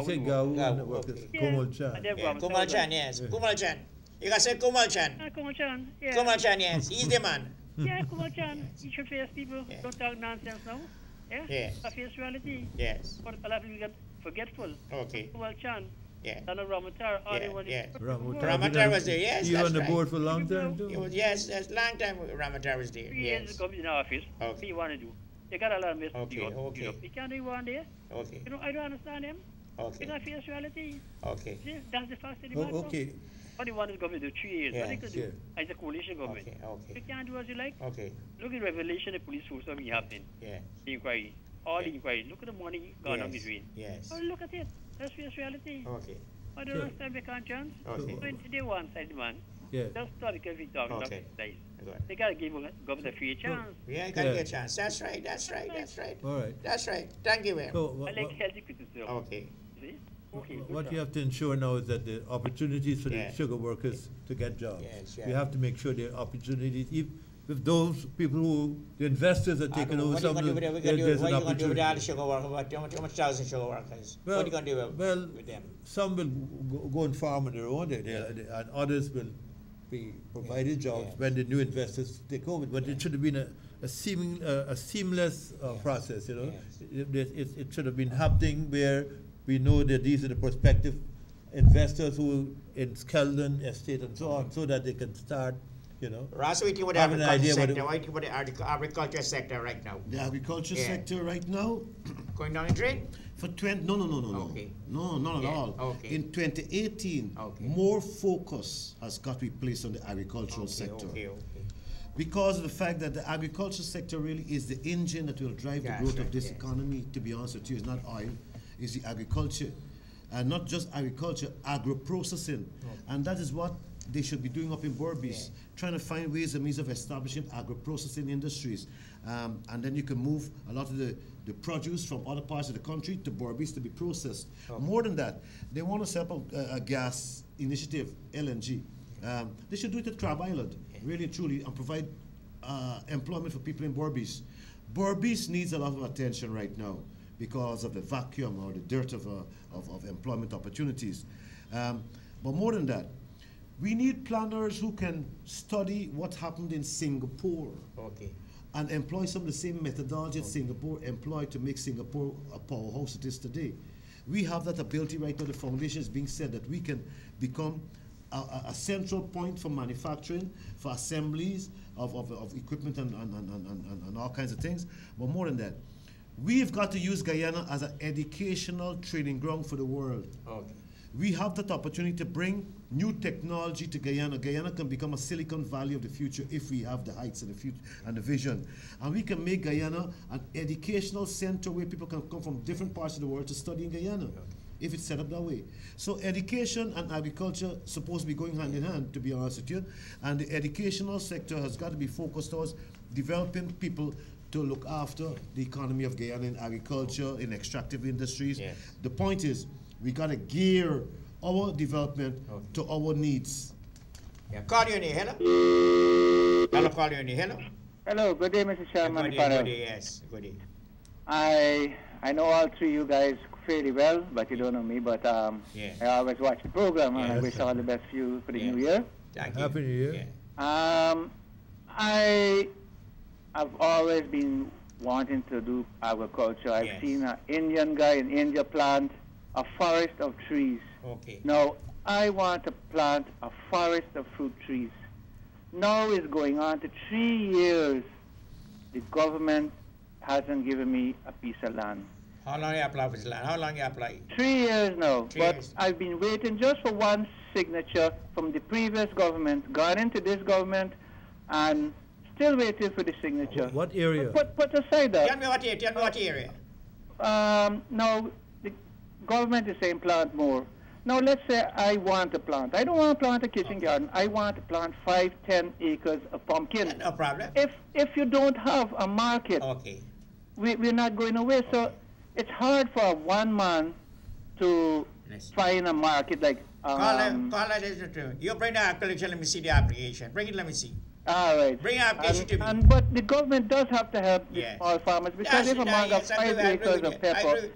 say Gao and the workers. Kumal Chan. Kumal Chan, yes. Kumal Chan. You can say Kumal Chan. Kumal Chan, yeah. Kumal Chan, yes. He's the man. Yeah, Kumal Chan. You should face people. Don't talk nonsense now. Yeah? Yes. Face reality. Yes. But a lot of people get forgetful. Okay. Kumal Chan. Yeah. And Ramatar. Ramatar was there, yes. You were on the board for a long time, too? Yes, long time Ramatar was there. 3 years ago in office. Okay. What do you want to do? They got a lot of mess. Okay. You can't do one day. Okay. You know, I don't understand them. Okay. It's not face reality. Okay. See, that's the fact of the matter. Okay. What do you want the government to do? 3 years. Yes, What they could do? yeah. As a coalition government. Okay, okay. You can't do as you like. Okay. Look at revelation, the police force, what happened. Yeah. The inquiry. All the Yeah. inquiry. Look at the money gone on Yes. between. Yes. Oh, look at it. That's reality. Okay. But the Sure. rest time they can't chance. Okay. So they want side man. Yeah. Just start because we talk about Okay. this. Good. They gotta give government a free chance. Yeah, you gotta Yeah. get a chance. That's right. That's right. That's right. All right. That's right. Thank you, ma'am. So I like healthy criticism. Okay. See? Okay. good what job. you have to ensure now is that the opportunities for Yeah. the sugar workers to get jobs. Yes, You yeah. have to make sure there are opportunities. If those people who, the investors are taking over What are you some going of to do the, with there's an what are you going to do with opportunity. all the sugar workers? How much thousand sugar workers? What are you going to do with them? Some will go and farm on their own, and others will be provided jobs Yeah. when the new investors take over. But it should have been a seamless process, you know. Yes. It should have been happening where we know that these are the prospective investors who in Skeldon estate and so on, so that they can start, you know. Ross, what do you think about the have an agriculture idea what sector? What do you think about the agriculture sector right now? The agriculture Yeah. sector right now, Going down the drain? for 20, no. Okay. No, not at Yeah, all. okay. In 2018, Okay. more focus has got to be placed on the agricultural sector. Okay. Because of the fact that the agriculture sector really is the engine that will drive the That's growth right, of this yeah. economy, to be honest with you. It's not oil, it's the agriculture. And not just agriculture, agro-processing. And that is what they should be doing up in Berbice, trying to find ways and means of establishing agro-processing industries. And then you can move a lot of the produce from other parts of the country to Berbice to be processed. More than that, they want to set up a gas initiative, LNG. They should do it at Crab Island, really and truly, and provide employment for people in Berbice. Berbice needs a lot of attention right now because of the vacuum or the dearth of employment opportunities. But more than that, we need planners who can study what happened in Singapore and employ some of the same methodology that Singapore employed to make Singapore a powerhouse it is today. We have that ability right now. The foundation is being said that we can become a central point for manufacturing, for assemblies of equipment and all kinds of things. But more than that, we've got to use Guyana as an educational training ground for the world. We have that opportunity to bring new technology to Guyana. Guyana can become a Silicon Valley of the future if we have the heights and the future and the vision. And we can make Guyana an educational center where people can come from different parts of the world to study in Guyana, if it's set up that way. So education and agriculture supposed to be going hand in hand, to be honest with you. And the educational sector has got to be focused towards developing people to look after the economy of Guyana in agriculture, in extractive industries. The point is, we got to gear our development to our needs. Call you in here, hello? Hello, call you in here, hello? Hello, good day, Mr. Chairman. Good day, yes, good day. I know all three you guys fairly well, but you don't know me, but I always watch the program, and I wish all the best for you for the new year. Thank you. Happy New Year. I have always been wanting to do agriculture. I've seen an Indian guy in India plant a forest of trees. Now, I want to plant a forest of fruit trees. Now it's going on to 3 years. The government hasn't given me a piece of land. How long you apply for this land? How long you apply? 3 years now. 3 But years. I've been waiting just for one signature from the previous government, gone into this government, and still waiting for the signature. What area? Put aside that. Tell me what area. Now, the government is saying plant more. Now, let's say I want to plant. I don't want to plant a kitchen garden. I want to plant 5-10 acres of pumpkin. No problem. If you don't have a market, we're not going away. So it's hard for one man to find a market like. Call it. You bring the application, let me see the application. Bring it, let me see. All right. Bring the application to me. But the government does have to help the small farmers, because if a man got 5 acres of pepper,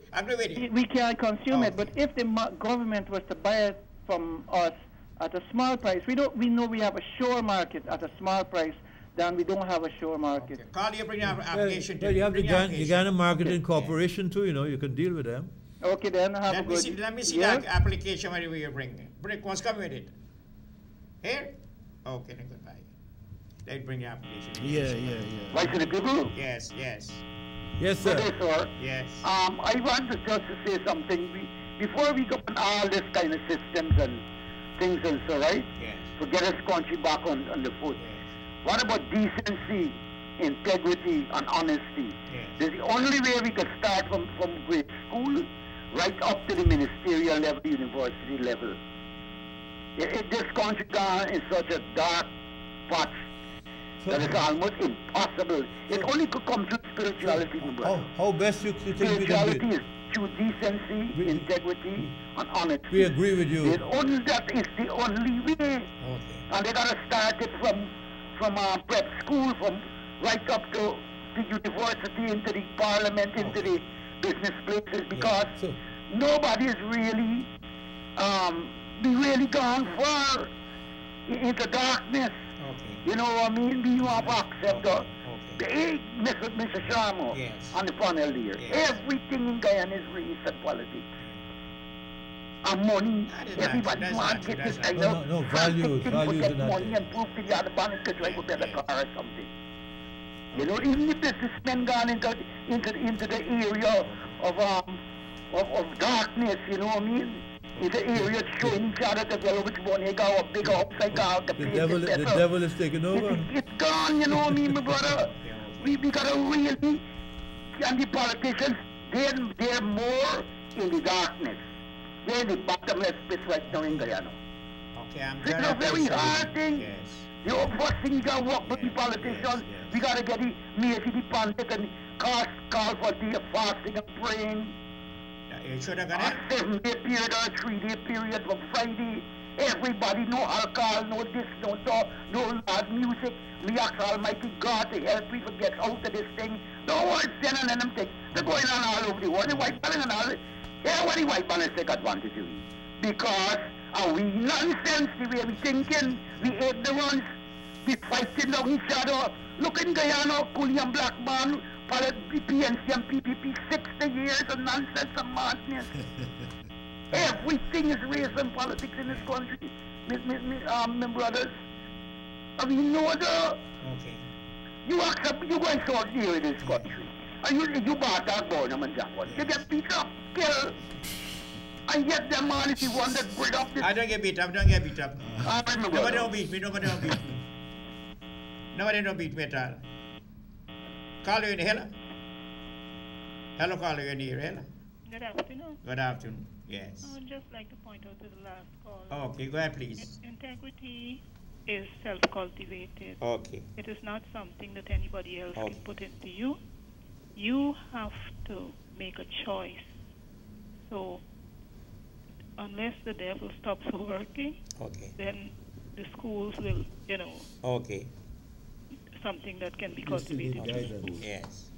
we can't consume it. But if the government was to buy it from us at a small price, we know we have a sure market at a small price, then we don't have a sure market. Call you, bring the application to Well, me. you have the Bring the application. Guyana Marketing Corporation too, you know, you can deal with them. Okay, then have a good. Let me see the application whenever you bring it. Bring what's coming with it. Here? Okay, then goodbye. They bring the application. Yeah. Why to the people? Yes. Yes, sir. Okay, sir. Yes. I want to just to say something. Before we go on all this kind of systems and things and so, right? Yes. To get this country back on the foot. Yes. What about decency, integrity, and honesty? Yes. This is the only way we can start from grade school right up to the ministerial level, university level. This country gone in such a dark patch that it's almost impossible. It only could come through spirituality, my brother. How best you think we can do Spirituality it? is through decency, integrity, and honesty. We agree with you. That is the only way. Okay. And they gotta start it from prep school, from right up to the university, into the parliament, into the business places, because nobody's really gone far into darkness. Okay. You know what I mean? We have accept Mr. Sharma on the panel here. Yes. Everything in Guyana is race and politics. And money. Everybody wants to get this kind of values get in that money thing. and prove to the other bank to drive a better car or something. You know, even if businessmen gone into the area of darkness, you know what I mean? In the area showing each other to tell which one they got a bigger upside down. The devil is taking over. It's gone, you know what I mean, my brother? We gotta really, and the politicians, they're more in the darkness. They're in the bottomless pit right now in Guyana. Okay, It's a very hard thing. Yes. You know, first thing you gotta work with the politicians. We gotta get the mayor to the pundit and call for the fasting and praying. You should have got a 7-day period or a 3-day period from Friday. Everybody, no alcohol, no this, no that, no loud music. We ask Almighty God to help people get out of this thing. No one sending them things. They're going on all over the world. The white man and all. Yeah, what the white man take advantage of you. Because we nonsense the way we thinking, we ignorance, we fighting down each other. Look in Guyana, Coolie and Black Man, PNC and PPP, 60 years of nonsense and madness. Everything is race and politics in this country, my brothers. I mean, no other. Okay. You accept, you go and short deal in this country. And you bought that Bonham and that one. You get beat up, killed. And yet the man is the one that bring up this. I don't get beat up, Nobody don't beat me, nobody don't beat me. Nobody don't beat me at all. Call you in here. Hello, call you in here. Hello. Good afternoon. Good afternoon. Yes. I would just like to point out to the last call. Okay, go ahead, please. Integrity is self-cultivated. Okay. It is not something that anybody else can put into you. You have to make a choice. So, unless the devil stops working, then the schools will, something that can be cultivated. Yes.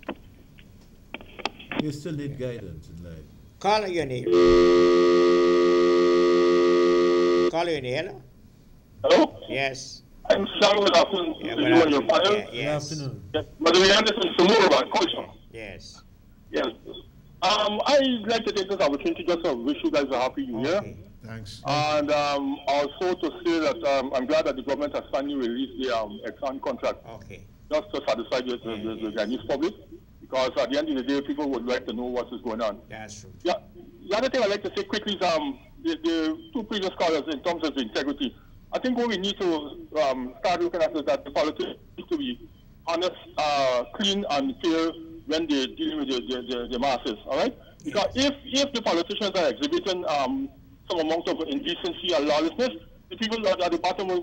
You still need guidance in life. Call your name. Call your name. Hello? Yes. I'm Sam. Good afternoon to you and your panel. Good afternoon. Yes. But we understand some more about culture. Yes. Yes. I'd like to take this opportunity just to wish you guys a happy new year. Thanks. And also to say that I'm glad that the government has finally released the exam contract. Okay. Just to satisfy the Guyanese public. Because at the end of the day, people would like to know what is going on. That's true. Yeah. The other thing I'd like to say quickly is the two previous callers in terms of integrity. I think what we need to start looking at is that the politicians need to be honest, clean, and fair when they're dealing with the masses, all right? Because if the politicians are exhibiting some amount of indecency and lawlessness, the people at the bottom will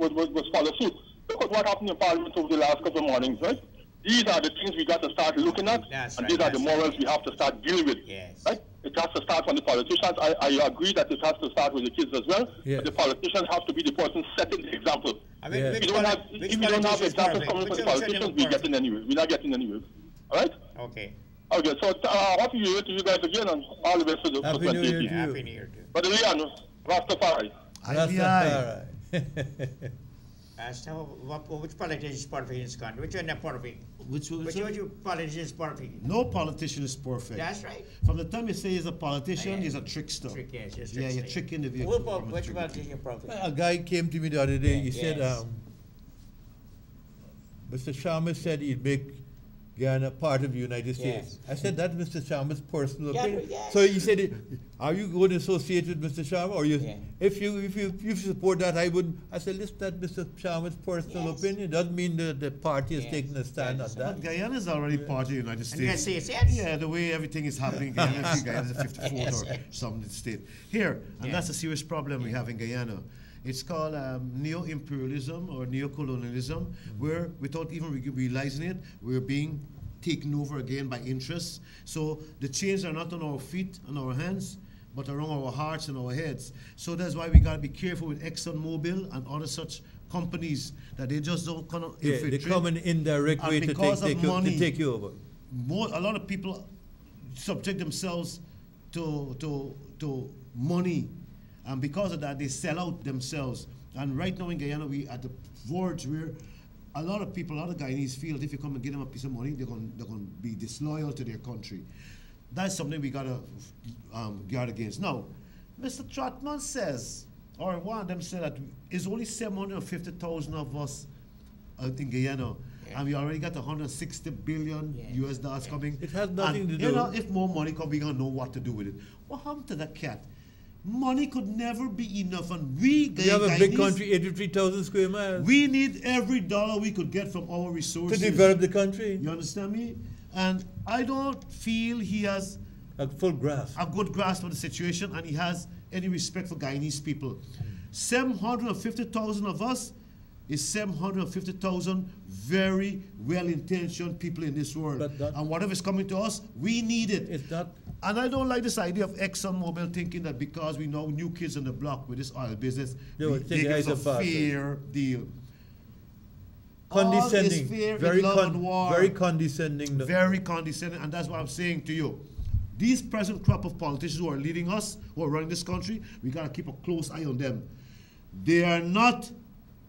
follow suit. Look at what happened in Parliament over the last couple of mornings, right? These are the things we got to start looking at, these are the morals we have to start dealing with, right? It has to start from the politicians. I agree that it has to start with the kids as well, but the politicians have to be the person setting the example. I mean, if we don't have examples coming from the politicians, we're getting anywhere. We're not getting anywhere. All right? Okay. Okay, so happy New Year to you guys again, and all the best for the Happy New Year to you. Happy New Year to you. But Leon, Rastafari. Rastafari. Which politician is perfect in this country? Which one is perfect? Which politician is perfect? No politician is perfect. That's right. From the time you say he's a politician, he's a trickster. Yeah, you're tricking the vehicle. Which politician is perfect? A guy came to me the other day. He said, Mr. Sharma said he'd make Guyana part of the United States. I said, that's Mr. Sharma's personal opinion. Yes. So he said, are you going to associate with Mr. Sharma? Or if you support that, I wouldn't. I said, listen, that's Mr. Sharma's personal opinion. Doesn't mean the party is taking a stand on that. But Guyana is already part of the United States. And yes, yes. Yeah, the way everything is happening, Guyana is a 54th or some state. Here, and that's a serious problem we have in Guyana. It's called neo-imperialism or neo-colonialism, where without even realizing it, we're being taken over again by interests. So the chains are not on our feet and our hands, but around our hearts and our heads. So that's why we got to be careful with ExxonMobil and other such companies that they just don't kind of infiltrate. They come in indirect way to take you over. A lot of people subject themselves to money. And because of that, they sell out themselves. And right now in Guyana, we at the verge where a lot of people, a lot of Guyanese feel if you come and give them a piece of money, they're going to be disloyal to their country. That's something we got to guard against. Now, Mr. Trotman says, or one of them said that it's only 750,000 of us in Guyana. Yeah. And we already got 160 billion US dollars coming. It has nothing to do. You know, if more money comes, we're going to know what to do with it. What happened to that cat? Money could never be enough, and we have a big country, 83,000 square miles. We need every dollar we could get from our resources to develop the country. You understand me? And I don't feel he has a full grasp, a good grasp of the situation, and he has any respect for Guyanese people. 750,000 of us is 750,000 very well-intentioned people in this world. And whatever is coming to us, we need it. It's not. And I don't like this idea of ExxonMobil thinking that because we know new kids on the block with this oil business, they give us a fair deal. Condescending. Very condescending. Very condescending, and that's what I'm saying to you. These present crop of politicians who are leading us, who are running this country, we got to keep a close eye on them. They are not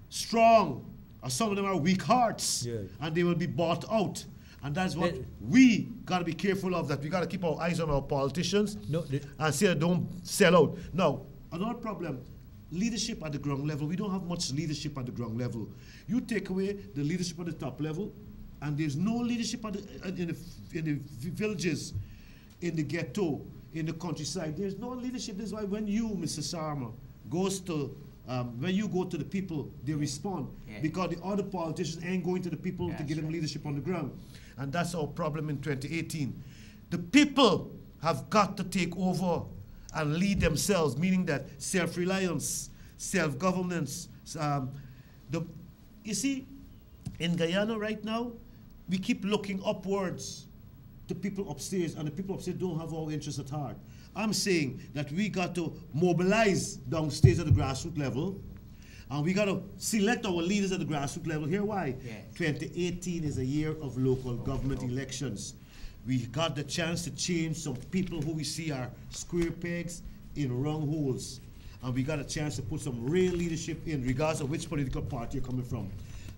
strong, or some of them are weak hearts, and they will be bought out. And that's what we got to be careful of, that we got to keep our eyes on our politicians and see that they don't sell out. Now, another problem, leadership at the ground level. We don't have much leadership at the ground level. You take away the leadership at the top level, and there's no leadership at in the villages, in the ghetto, in the countryside. There's no leadership. This is why when you, Mr. Sharma, goes to when you go to the people, they respond, because the other politicians ain't going to the people to give them leadership on the ground. And that's our problem in 2018. The people have got to take over and lead themselves, meaning that self-reliance, self-governance. You see, in Guyana right now, we keep looking upwards to people upstairs, and the people upstairs don't have our interests at heart. I'm saying that we got to mobilize downstairs at the grassroots level, and we got to select our leaders at the grassroots level. Here why? 2018 is a year of local government elections. We got the chance to change some people who we see are square pegs in round holes. And we got a chance to put some real leadership in, regardless of which political party you're coming from.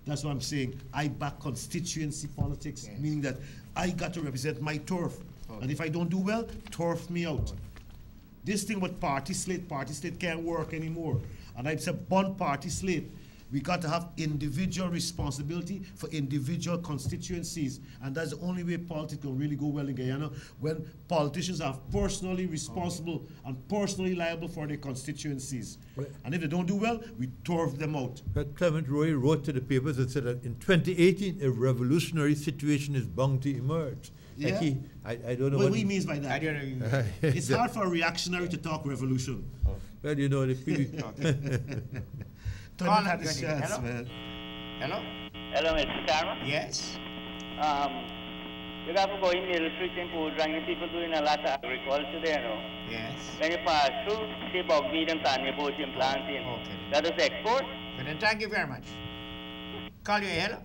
That's what I'm saying. I back constituency politics, meaning that I got to represent my turf. And if I don't do well, turf me out. This thing with party slate can't work anymore. And I'd say one party slate. We got to have individual responsibility for individual constituencies. And that's the only way politics can really go well in Guyana, when politicians are personally responsible and personally liable for their constituencies. And if they don't do well, we turf them out. But Clement Roy wrote to the papers and said that in 2018, a revolutionary situation is bound to emerge. Yeah. Like I don't know what he means by that. I don't know. It's hard for a reactionary to talk revolution. Well, you know, the Call at the chance, hello? Man. Hello? Hello, Mr. Sharma? Yes. You got to go in military temple, and people doing a lot of agriculture there, no? Yes. When you pass through, see about weed and tanya poaching planting. Okay. That is export. Well, then thank you very much. Call you, hello?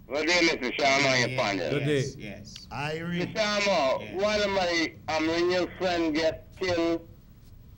Good day, Mr. Sharma, your partner. Good day. Yes. Irene. Mr. Sharma, one of my real friends get killed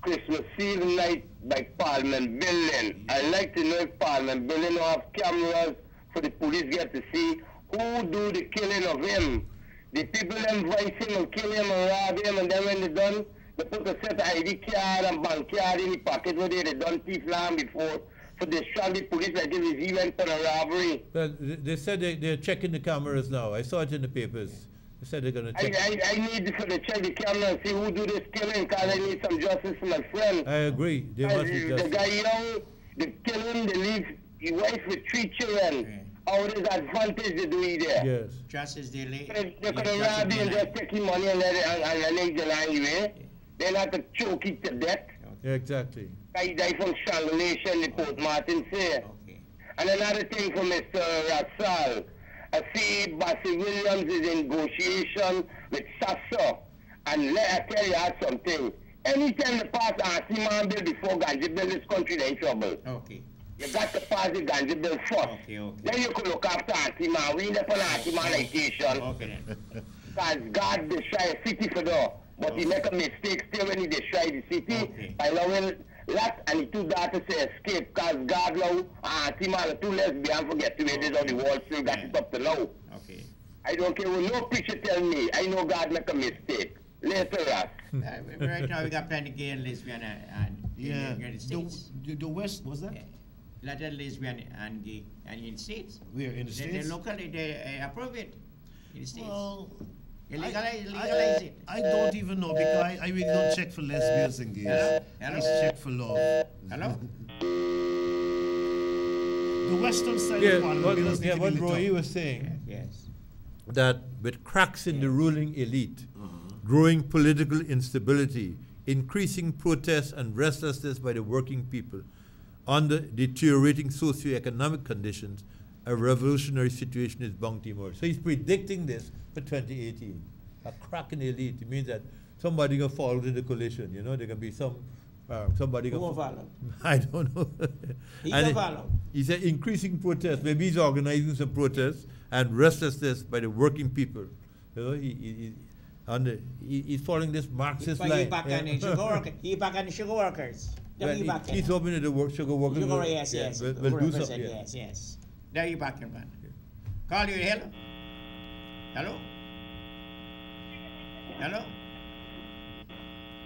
Christmas Eve night by Parliament Building. I'd like to know if Parliament Building have cameras for the police get to see who do the killing of him. The people them vice him and kill him and rob him, and then when they done, they put a set of ID card and bank card in the pocket where they done thief land before. for distract the police like if it's even for a robbery. Well, they said they're checking the cameras now. I saw it in the papers. They said they're going to check. I need for the check the camera and see who do this killing because I need some justice for my friend. I agree. They must be justice. The guy young, the killing, they leave his wife with 3 children. How it is advantage to do it there? Yes. Justice delay. They could have robbed him and just take his money and let the line away. They not to choke it to death. Yeah, exactly. He died from strangulation, the post-mortem say. And another thing for Mr. Rassal. I see Bassey Williams is in negotiation with Sasso. And let I tell you something. Anytime the pass Anti-Man bill before Ganja bill, this country they're in trouble. Okay. You got to pass the Ganja bill first. Okay. Then you could look after Anti-Man. We need upon Anti-Manization. Okay. Because God destroy a city for the. But he make a mistake still when he destroy the city by allowing Lot and the 2 daughters to escape because God allow Anti-Man, the 2 lesbians forget to where they on the wall still got it up to now. Okay. I don't care what no preacher tell me. I know God make a mistake. Later, Ross. Right now we got plenty gay and lesbian and Yeah. in the United States. The West, was that? Lot of lesbian and gay and in the States. Where, in the States? They locally, they approve it in the States. Well, legalize it. I don't even know because I really don't check for lesbians and gays. Hello? I just check for love. Hello? The western side of Parliament what Roy was saying, yes, that with cracks in the ruling elite, growing political instability, increasing protests and restlessness by the working people, under deteriorating socioeconomic conditions, a revolutionary situation is bound to emerge. So he's predicting this for 2018. A crack in the elite. It means that somebody going to fall into the coalition. You know, there can be somebody going to follow. I don't know. He can follow. He said increasing protests. Maybe he's organizing some protests and restlessness by the working people. You know, he's following this Marxist line. He back on the sugar workers. He back on the sugar workers. Well, he's hoping that the sugar workers will, yes. will do something. Yes. There you back in, man. Call you, hello? Hello? Hello?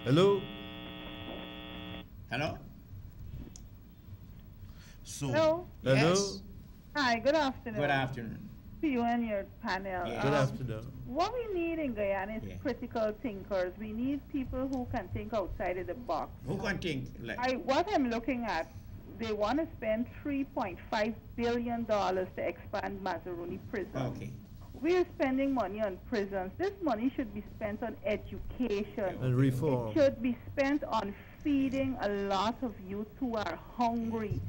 Hello? Hello? So, hello? Yes. Hi, good afternoon. Good afternoon. To you and your panel. Yeah. Good afternoon. What we need in Guyana is critical thinkers. We need people who can think outside of the box. Who can think? What I'm looking at, they want to spend $3.5 billion to expand Mazaruni prison. Okay. We're spending money on prisons. This money should be spent on education. And reform. It should be spent on feeding a lot of youth who are hungry.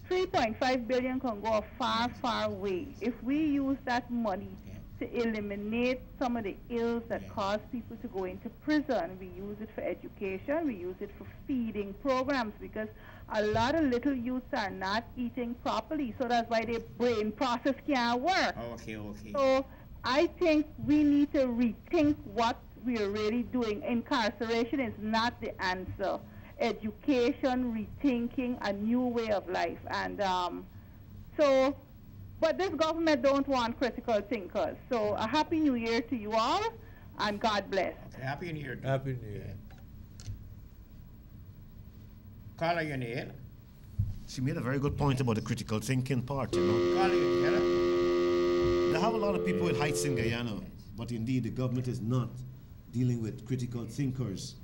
3.5 billion can go a far, far way. If we use that money to eliminate some of the ills that cause people to go into prison, we use it for education, we use it for feeding programs, because a lot of little youths are not eating properly, so that's why their brain process can't work. Okay. So I think we need to rethink what we are really doing. Incarceration is not the answer. Education, rethinking, a new way of life. And but this government don't want critical thinkers. So a happy new year to you all, and God bless. Okay, happy new year. Happy New Year. Caller, you here? she made a very good point about the critical thinking part, you know. Caller, you here? They have a lot of people with heights in Guyana, but indeed the government is not dealing with critical thinkers.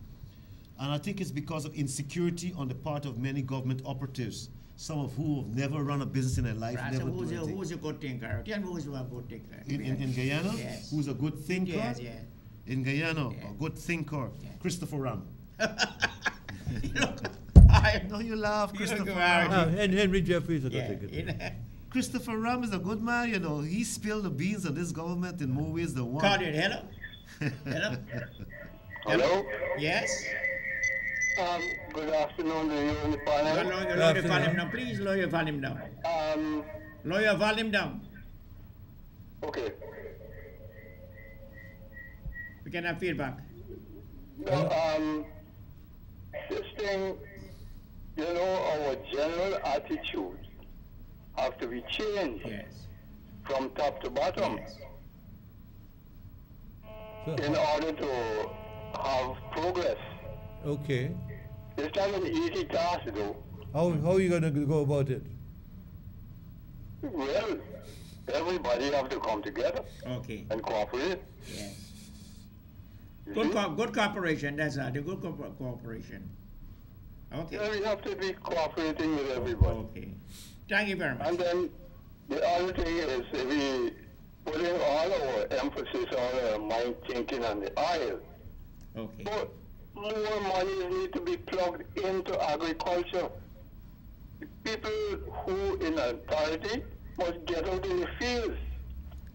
And I think it's because of insecurity on the part of many government operatives, some of who have never run a business in their life, never do anything. Who's a good thinker? Tell me who's a good thinker. In Guyana? Yes. Who's a good thinker? Yes. In Guyana, a good thinker, Christopher Ram. No, you laugh, Christopher Ram. And Henry Jeffries is a good thinker. Christopher Ram is a good man, you know. He spilled the beans on this government in more ways than one. Claudia, hello? Hello? Hello? Yes? Good afternoon to you and the panel. Lower your volume down. Please lower your volume down. Lower your volume down. Okay. We can have feedback. System, you know, our general attitude have to be changed from top to bottom in order to have progress. Okay. It's not an easy task, though. How are you going to go about it? Well, everybody have to come together. Okay. And cooperate. Yes. Good cooperation, that's the good cooperation. Okay. Yeah, we have to be cooperating with everybody. Okay. Thank you very much. And then the other thing is we putting all our emphasis on our mind thinking on the oil. Okay. But more money need to be plugged into agriculture. The people who in authority must get out in the fields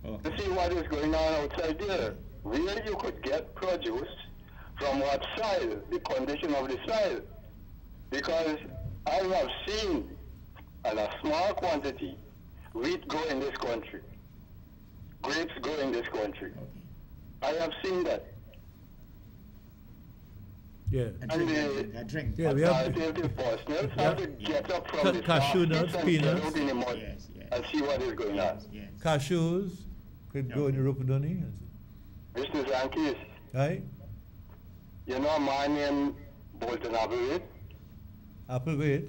to see what is going on outside there. Where you could get produce from what soil, the condition of the soil. Because I have seen, in a small quantity, wheat grow in this country. Grapes grow in this country. I have seen that. Yeah. And the drink. Yeah, we have the personals have to get up from the cashew nuts, and peanuts. get out in the mud and see what is going on. Cashews could go in the Rupudoni. Mr. Zankies, Right? you know a man named Bolton Applewhite? Applewhite.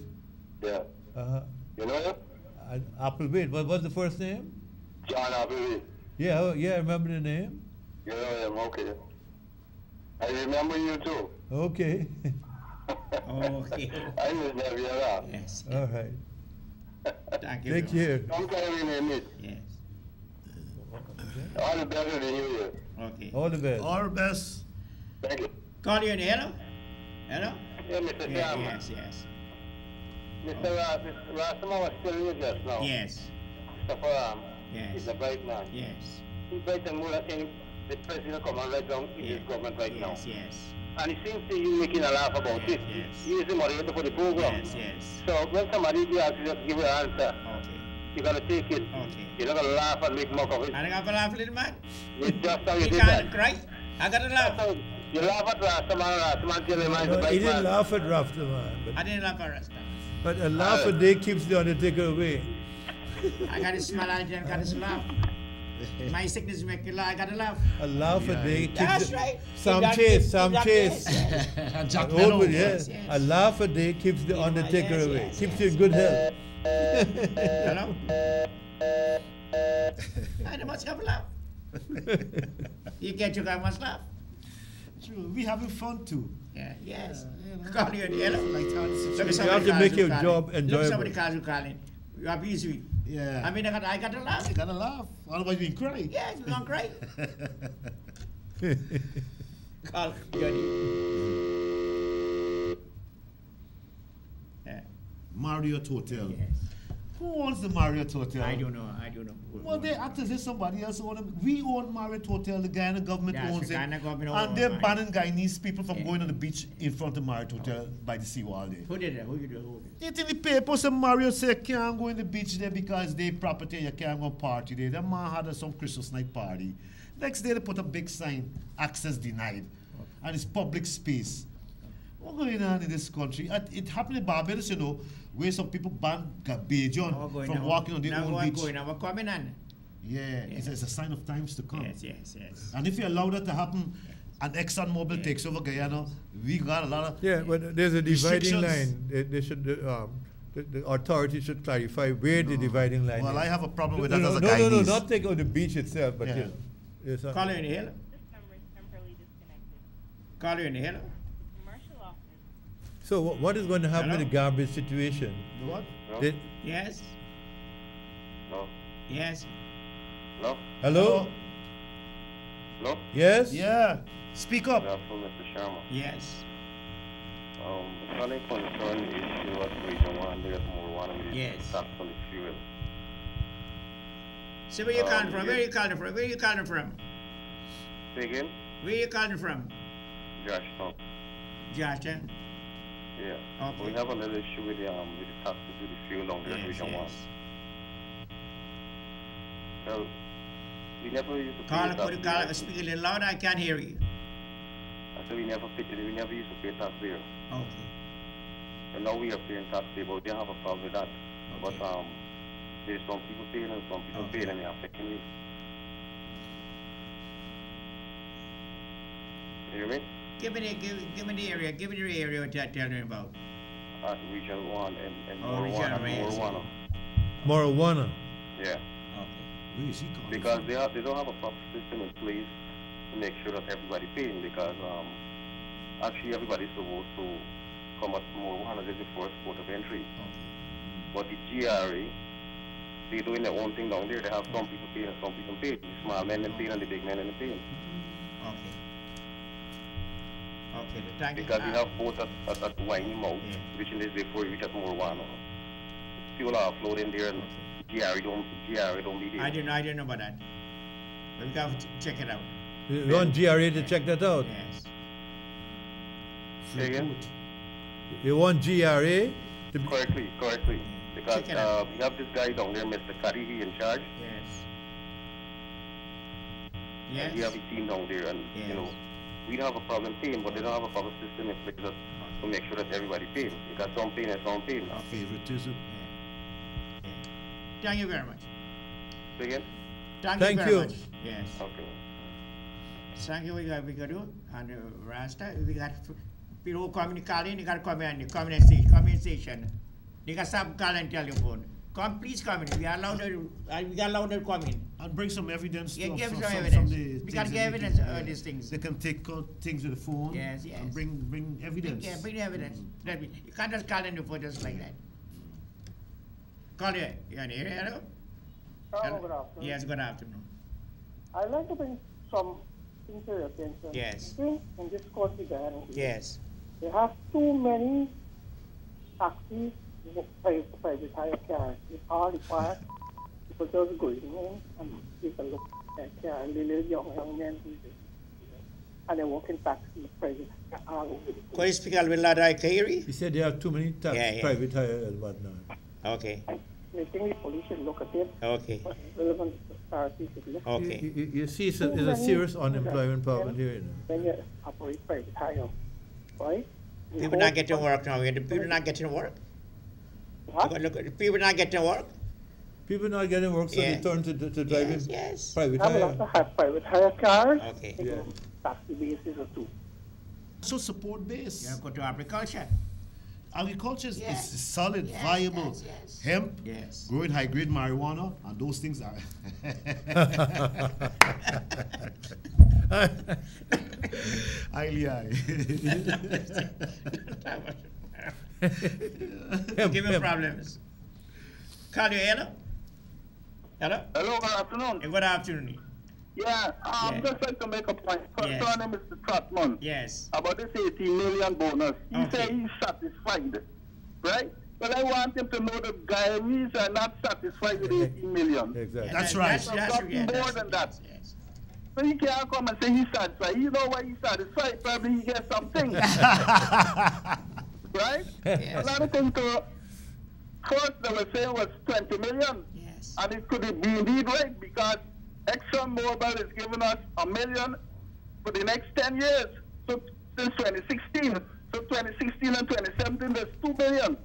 Yeah. You know him? Applewhite. What's the first name? John Applewhite. Yeah, I remember the name. You know him, okay. I remember you too. Okay. Okay. I was never around. Yes. All right. Thank you. Take care. Sometime we may meet. Yes. All the best of the new year. Okay. All the best. All the best. Thank you. Call you in, hello? Hello? Yeah, Mr. Yeah, Chairman. yes, yes. Mr. Rassamo was telling you just now. Yes. Mr. Faram. Yes. He's a bright man. Yes. He's bright and more than the president come and right down in this government right now. Yes, yes. And it seems to you making a laugh about it. Yes. He is the moderator for the program. Yes, yes. So when somebody asks you to give you an answer, you gotta take it. Okay. You're not gonna laugh and make mock of it. I don't have to laugh, little man. It's just how you He did can't that. cry. I gotta laugh. You laugh at Rastaman tell him I'm No, the he bright didn't man. laugh at Rafterman. I didn't laugh at Rasta. But a laugh a day keeps the Undertaker away. I gotta smile and I gotta laugh. My sickness make you laugh. I gotta laugh. A laugh a day keeps That's the, right. Some Keep chase, that- some keep that chase. pace. And Jack Over, Leno. yes. yes. A laugh a day keeps the Undertaker yes, away. yes, Keeps yes. you in good health. Hello? I must have a laugh. You get your guy must laugh. True. We having fun too. Yeah, yes. know. Call you in the hello? You have to make your job enjoyable. Look, somebody calls you calling. You are busy. Yeah. I mean, I got to laugh. You gotta laugh. Otherwise you can cry. Yes, we're going to cry. Call Johnny. Yeah. Marriott Hotel. Yes. Who owns the Marriott Hotel? I don't know. Well, they act as if somebody else owns it. We own Marriott Hotel. The Guyana government Yes, owns the it. Guyana government And owns they're Marriott. banning Guyanese people from going on the beach in front of Marriott Hotel by the seawall there. Who did that? Who you do? Who did? It's in the paper, some Marriott say you can't go in the beach there because they property, you can't go party there. That man had some Christmas night party. Next day they put a big sign, access denied. And it's public space. What's going on in this country? It happened in Barbados, you know, where some people banned Bajan from walking on their own beach. We're coming on. Yeah, it's a sign of times to come. Yes. And if you allow that to happen, and ExxonMobil takes over Guyana, we got a lot of Yeah, but there's a dividing restrictions. line. They should, the authorities should clarify where the dividing line Well, is. I have a problem with no, that no, as a no, no, Guyanese. not take on the beach itself, but Yeah. yes. Call you in the hill. Call you in the hill. So what is going to happen in the garbage situation? The what? No. Yes. No. Yes. No. Hello? No. Yes? Yeah. Speak up. Good afternoon, Mr. Sharma. Yes. The only concern is what Region 1, there's more water with Yes. tax on the fuel. So where you calling from? Where you calling from? Where you calling from? Say again? Where you calling from? Georgetown. Georgetown? Yeah. Okay. We have a little issue with the taxes with the fuel down there in Region 1. Well, we never used to pay Could you tax. speak a little louder? I can't hear you. I said we never used to pay tax there. Okay. And now we are paying tax there, but we don't have a problem with that. But there's some people paying and some people paying and they are affecting me. You hear me? Give me the area. Give me the area. Tell me about. at Region 1 and Region Marijuana. Yeah. Where is he coming Because from? they don't have a proper system in place to make sure that everybody paying, because actually everybody's supposed to come at marijuana as the first port of entry. But the GRA, they're doing their own thing down there. They have some people paying and some people paying. The small men and paying and the big men and paying. Okay. Okay, thank you. Because we have both at Whiny Mouth, which is before you reach at marijuana. People are floating in there and GRA don't be there. I didn't know about that. But we got to check it out. You want GRA to check that out? Yes. Say again? You want GRA to be... Correctly. Because we have this guy down there, Mr. Cuddy, he in charge. Yes. And we have a team down there, and you know, we don't have a problem paying, but they don't have a proper system in place to make sure that everybody pays. Because some paying and some paying. Favoritism. Thank you very much. Say again? Thank you very much. Yes. Okay. Thank you. We got to and Rasta. We got people who come in calling. They got to come in the comment station. They got some calling telephone. Come, please come in. We are allowed to come in. And bring some evidence. Yeah, give from some evidence. We got to give evidence of these things. They can take things with the phone. Yes. And bring evidence. Yeah, bring evidence. You can't just call in the phone just like that. Call you. You on here? Hello? Hello, good afternoon. Yes, good afternoon. I'd like to bring some things to your attention. Yes. In this country, Guyana, yes, they have too many taxis, private hire cars. It's all the park. People just going in and people look at their car, little young men, and they walk in taxi, private car. Could you speak a little louder? I can hear you. He said there are too many private hire and whatnot. Okay. I think the police should look at it. Okay. Relevant authorities should look at it. You see, it's a serious unemployment problem here, you know. When you operate private hire, right? People not getting work now. People not getting work. What? Look, people not getting work. People not getting work, so they turn to driving private I hire. will have private hire cars. Okay. Yeah. Taxi bases or two. So support base. You go to agriculture. Agriculture is solid, viable. Hemp, growing high-grade marijuana, and those things are... Highly high. Give me problems. Call you, hello? Hello? Hello, good afternoon. Good afternoon. Yeah, just like to make a point concerning Mr. Trotman. Yes. About this 18 million bonus. He said he's satisfied, right? But I want him to know that Guyanese are not satisfied with 18 million. Exactly. That's right. That's more than that. So he can't come and say he's satisfied. You know why he's satisfied? Probably he gets something. Right? Yes. Another thing to, first they were saying was 20 million. Yes. And it could be indeed right because ExxonMobil is giving us $1 million for the next 10 years. So since 2016. So 2016 and 2017, there's $2 billion.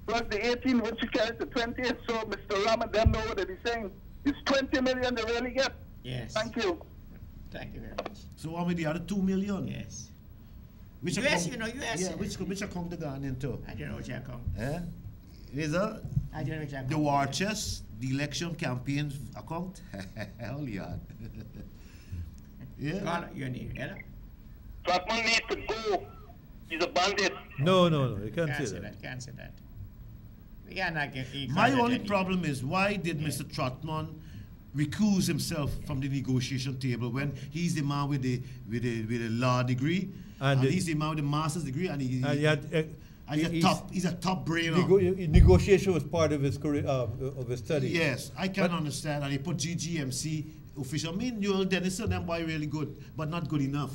Plus the 18, which you carry to 28. So Mr. Ram and them know what they're saying. It's 20 million they really get. Yes. Thank you. Thank you very much. So what with the other 2 million? Yes. Which US, account, you know, US. Yeah, which account they gone into? I don't know which account. Is that I don't know which account. the war chest, the election campaign account? Hell yeah. Yeah. Call your name, hello? Trotman needs to go. He's a bandit. No, you can't say that. Can't say that. We cannot get My only problem is why did Mr. Trotman recuse himself from the negotiation table when he's the man with the law degree and he's the man with the master's degree and he's a top brainer. Negotiation was part of his career, of his study. Yes, I can understand. And he put GGMC official. I mean, Newell Dennison, them boy really good, but not good enough.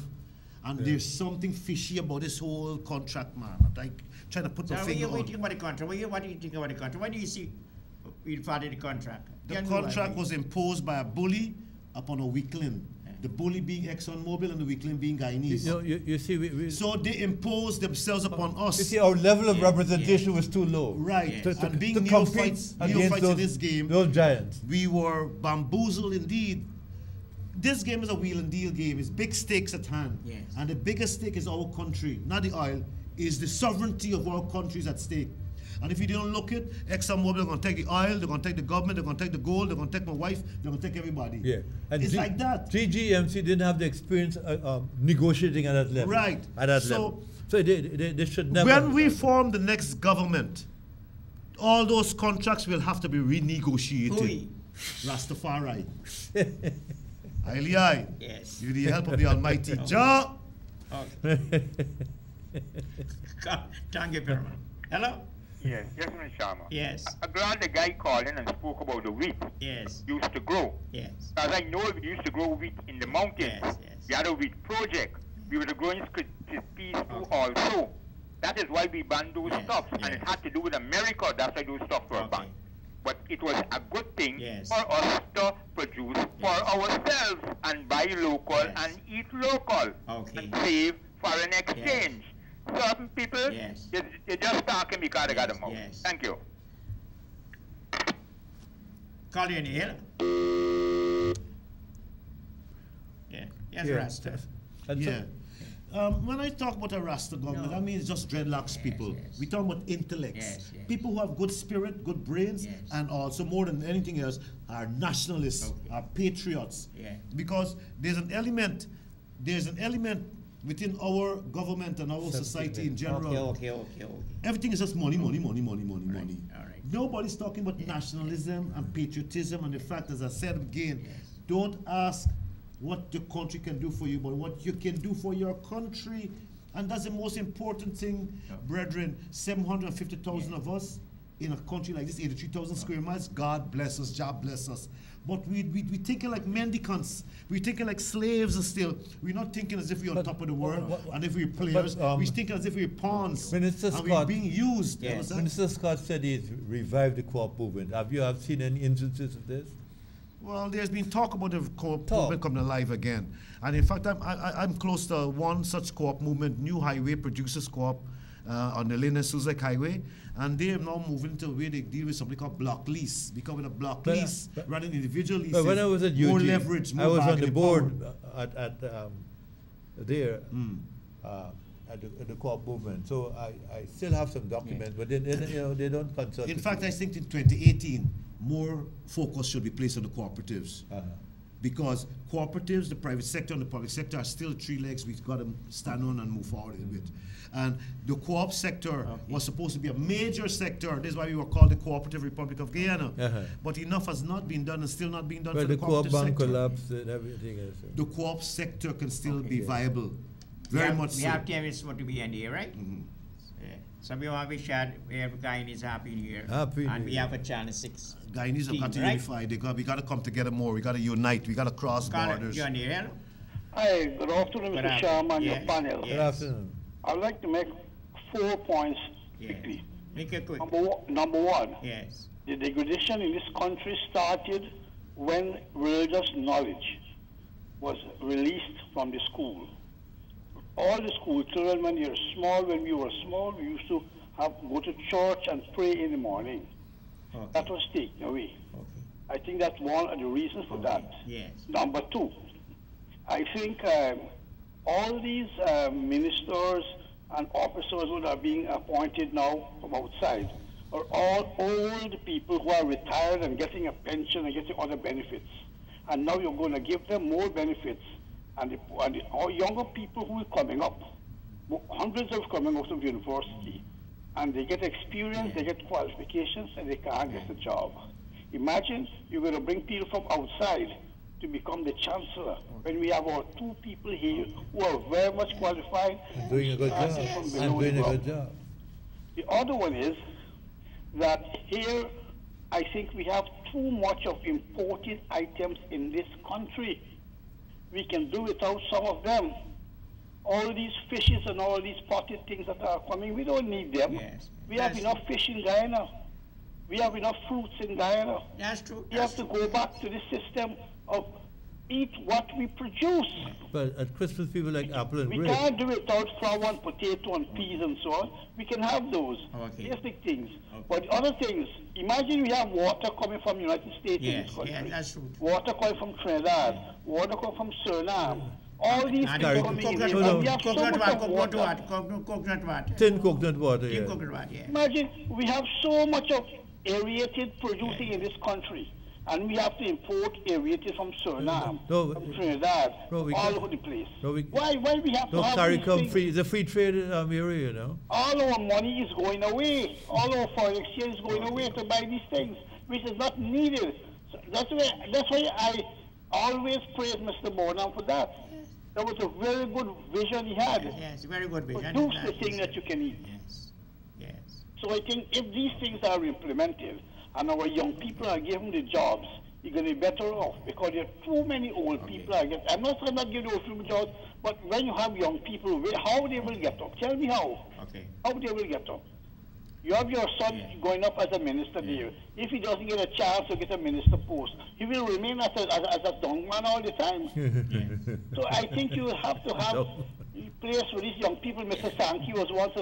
And there's something fishy about this whole contract, man. Like trying to put the finger on. What do you think about the contract? What do you think about the contract? What do you see in part of the contract? The contract was imposed by a bully upon a weakling. The bully being ExxonMobil and the weakling being Guyanese. You see, so they imposed themselves upon us. You see, our level of representation was too low. Right. And being neophytes in this game, those giants, we were bamboozled indeed. This game is a wheel and deal game. It's big stakes at hand. Yes. And the biggest stake is our country, not the oil. is the sovereignty of our countries at stake. And if you don't look it, ExxonMobil, they're going to take the oil, they're going to take the government, they're going to take the gold, they're going to take my wife, they're going to take everybody. Yeah. And it's like that. TGMC didn't have the experience negotiating at that level. Right. At that level. So they should never. When we form the next government, all those contracts will have to be renegotiated. Rastafari. Ailey, yes. With the help of the Almighty Jah. Okay. Thank you very much. Hello? Yes, Mr. Sharma. Yes. I'm glad the guy called in and spoke about the wheat. Yes. Used to grow. Yes. As I know, we used to grow wheat in the mountains. Yes, yes. We had a wheat project. We were growing peas too also. That is why we banned those stocks. And it had to do with America. That's why those stocks were banned. But it was a good thing for us to produce for ourselves and buy local and eat local and save foreign exchange. Certain people, they're just talking because they got them out. Thank you. Call you in here. Yeah. Yes, Rasta. Yeah. When I talk about a Rasta government, I mean it's just dreadlocks people. We talk about intellects. People who have good spirit, good brains, and also more than anything else are nationalists, are patriots. Because there's an element within our government and our society in general. Okay. Everything is just money. Nobody's talking about nationalism and patriotism and the fact, as I said again, don't ask what your country can do for you, but what you can do for your country. And that's the most important thing, brethren. 750,000 of us in a country like this, 83,000 square miles. God bless us, God bless us. But we thinking like mendicants. We're thinking like slaves still. We're not thinking as if we're on top of the world and if we're players. We're thinking as if we're pawns. Minister and Scott, we're being used. Minister Scott said he's revived the co-op movement. Have you seen any instances of this? Well, there's been talk about the co-op movement coming alive again. And in fact, I'm close to one such co-op movement, New Highway Producers Co-op on the Lynn and Sussex Highway. And they are now moving to where they deal with something called block lease. Because with a block lease, rather than individual leases, but when I was at UG, more leverage, more I was on the board at the co-op movement. So I still have some documents, but they don't consult. In fact, I think in 2018, more focus should be placed on the cooperatives. Because cooperatives, the private sector and the public sector are still three legs we've got to stand on and move forward with. And the co-op sector was supposed to be a major sector. This is why we were called the Cooperative Republic of Guyana. But enough has not been done and still not being done for the co-op cooperative bank sector. collapsed and everything else. The co-op sector can still be viable. Very much so. We have Terrence what to be in here, right? So we want to wish every Guyanese happy New Year. And we have a channel 6. Guyanese have got to unify. We got to come together more. We got to unite. We got to cross borders. You're on here. Hi, good afternoon, Mr. Sharma and your panel. Good afternoon. I'd like to make 4 points quickly. Make it quick. Number one. Yes. The degradation in this country started when religious knowledge was released from the school. All the school children, when we were small, we used to go to church and pray in the morning. That was taken away. I think that's one of the reasons for that. Yes. Number two, I think all these ministers and officers who are being appointed now from outside are all old people who are retired and getting a pension and getting other benefits. And now you're going to give them more benefits. And our younger people who are coming up, hundreds of coming out of university, and they get experience, they get qualifications, and they can't get a job. Imagine you're going to bring people from outside to become the chancellor when we have our 2 people here who are very much qualified. Doing a good job. The other one is that here I think we have too much of imported items in this country. We can do without some of them. All these fishes and all these potted things that are coming, we don't need them. We have enough fish in Guyana. We have enough fruits in Guyana. That's true. We have to go back to the system of eat what we produce. But at Christmas, people like apple and We grape. can't do it without flour and potato and peas and so on. We can have those basic things. But the other things, imagine we have water coming from the United States in this country. That's true. Water coming from Trinidad, water coming from Suriname, All these And people coming in, and we have so much of water. Coconut water. Tin coconut water, Tin yeah. coconut water, yeah. Imagine, we have so much of aerated producing in this country, and we have to import aerated from Suriname, from Trinidad, all over the place. Why we have to have these CARICOM things? free, it's a free trade area, you know. All our money is going away. All our foreign exchange is going away to buy these things, which is not needed. So that's why I always praise Mr. Bonham for that. That was a very good vision he had. Yes, very good vision. Produce the thing that you can eat. Yes. So I think if these things are implemented and our young people are given the jobs, you're going to be better off, because there are too many old people. I'm not saying not give those people jobs, but when you have young people, how they will get up? Tell me how. Okay. How they will get up? You have your son going up as a minister there. If he doesn't get a chance to get a minister post, he will remain as a young man all the time. So I think you have to have a place for these young people. Mr. Sankey was once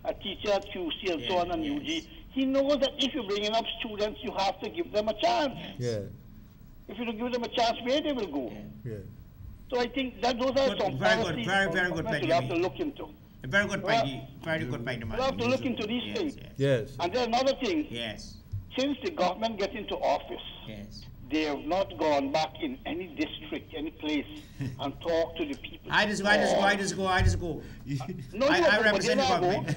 a teacher at QC and so on and UG. He knows that if you're bringing up students, you have to give them a chance. Yeah. If you don't give them a chance, where they will go? Yeah. So I think that those are some policies very good we'll have to look into. Very good point. Very good point. We'll have to look into these things. Yes. And then another thing. Yes. Since the government get into office, they have not gone back in any district, any place, and talk to the people. I just go. No, I represent the government.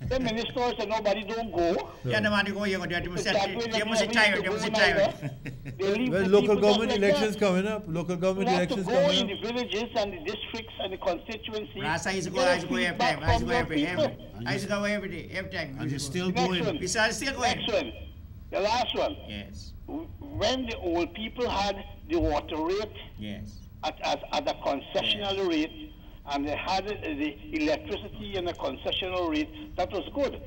The ministers and nobody don't go. Yeah, no man go. They must be tired. Well, local government elections coming up. Local government elections coming up. In the villages and the districts and the constituencies. I used to go every time. I used to go every day, every time. And you're still going. Besides, still going. Next one. The last one. Yes. When the old people had the water rate at a concessional rate, and they had the electricity and the concessional rate, that was good.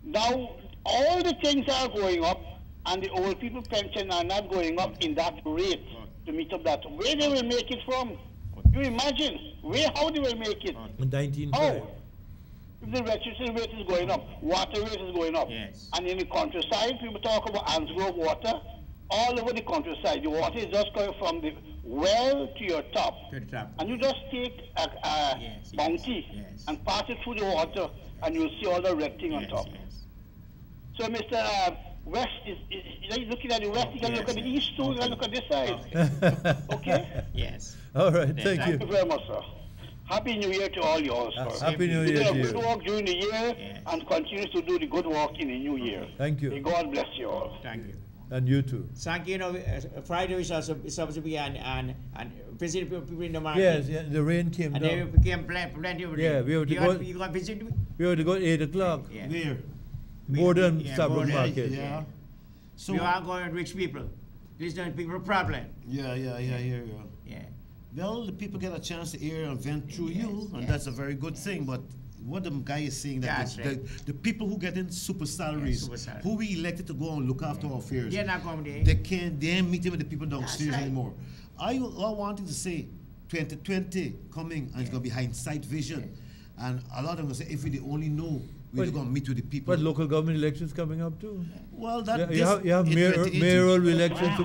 Now, all the things are going up, and the old people pension are not going up in that rate to meet up that. Where they will make it from? You imagine how they will make it? In 1905. How? If the electricity rate is going up, water rate is going up. Yes. And in the countryside, people talk about Ansgrove water. All over the countryside, the water is just going from the well to your top. To the top. And you just take a bounty and pass it through the water, and you'll see all the red thing on top. So Mr. West is looking at the west, you can look at the east too, you can look at this side. Okay? Yes. All right, thank you. Thank you very much, sir. Happy New Year to all you all, sir. Happy New Year do to good you. work during the year and continue to do the good work in the new year. Thank you. May God bless you all. Thank you. And you too. Thank you. Friday was also supposed to be and visit people in the market. Yes, the rain came and down. And there became plenty of rain. Yeah, we have to go. You got visit me? We have to go at 8 o'clock. Yeah. Where? Borden Sabbath Market. Yeah. So you are going to rich people. Listen to people problem. Yeah. Yeah. Well, the people get a chance to hear and vent through you, and that's a very good thing. But what the guy is saying that the people who get in super salaries, who we elected to go and look after our affairs, they're not coming there. They ain't meeting with the people downstairs anymore. I wanted to say 2020 coming, and it's gonna be hindsight vision, and a lot of them will say if we only know we're gonna meet with the people. But local government elections coming up too. Well, that you have mayoral elections.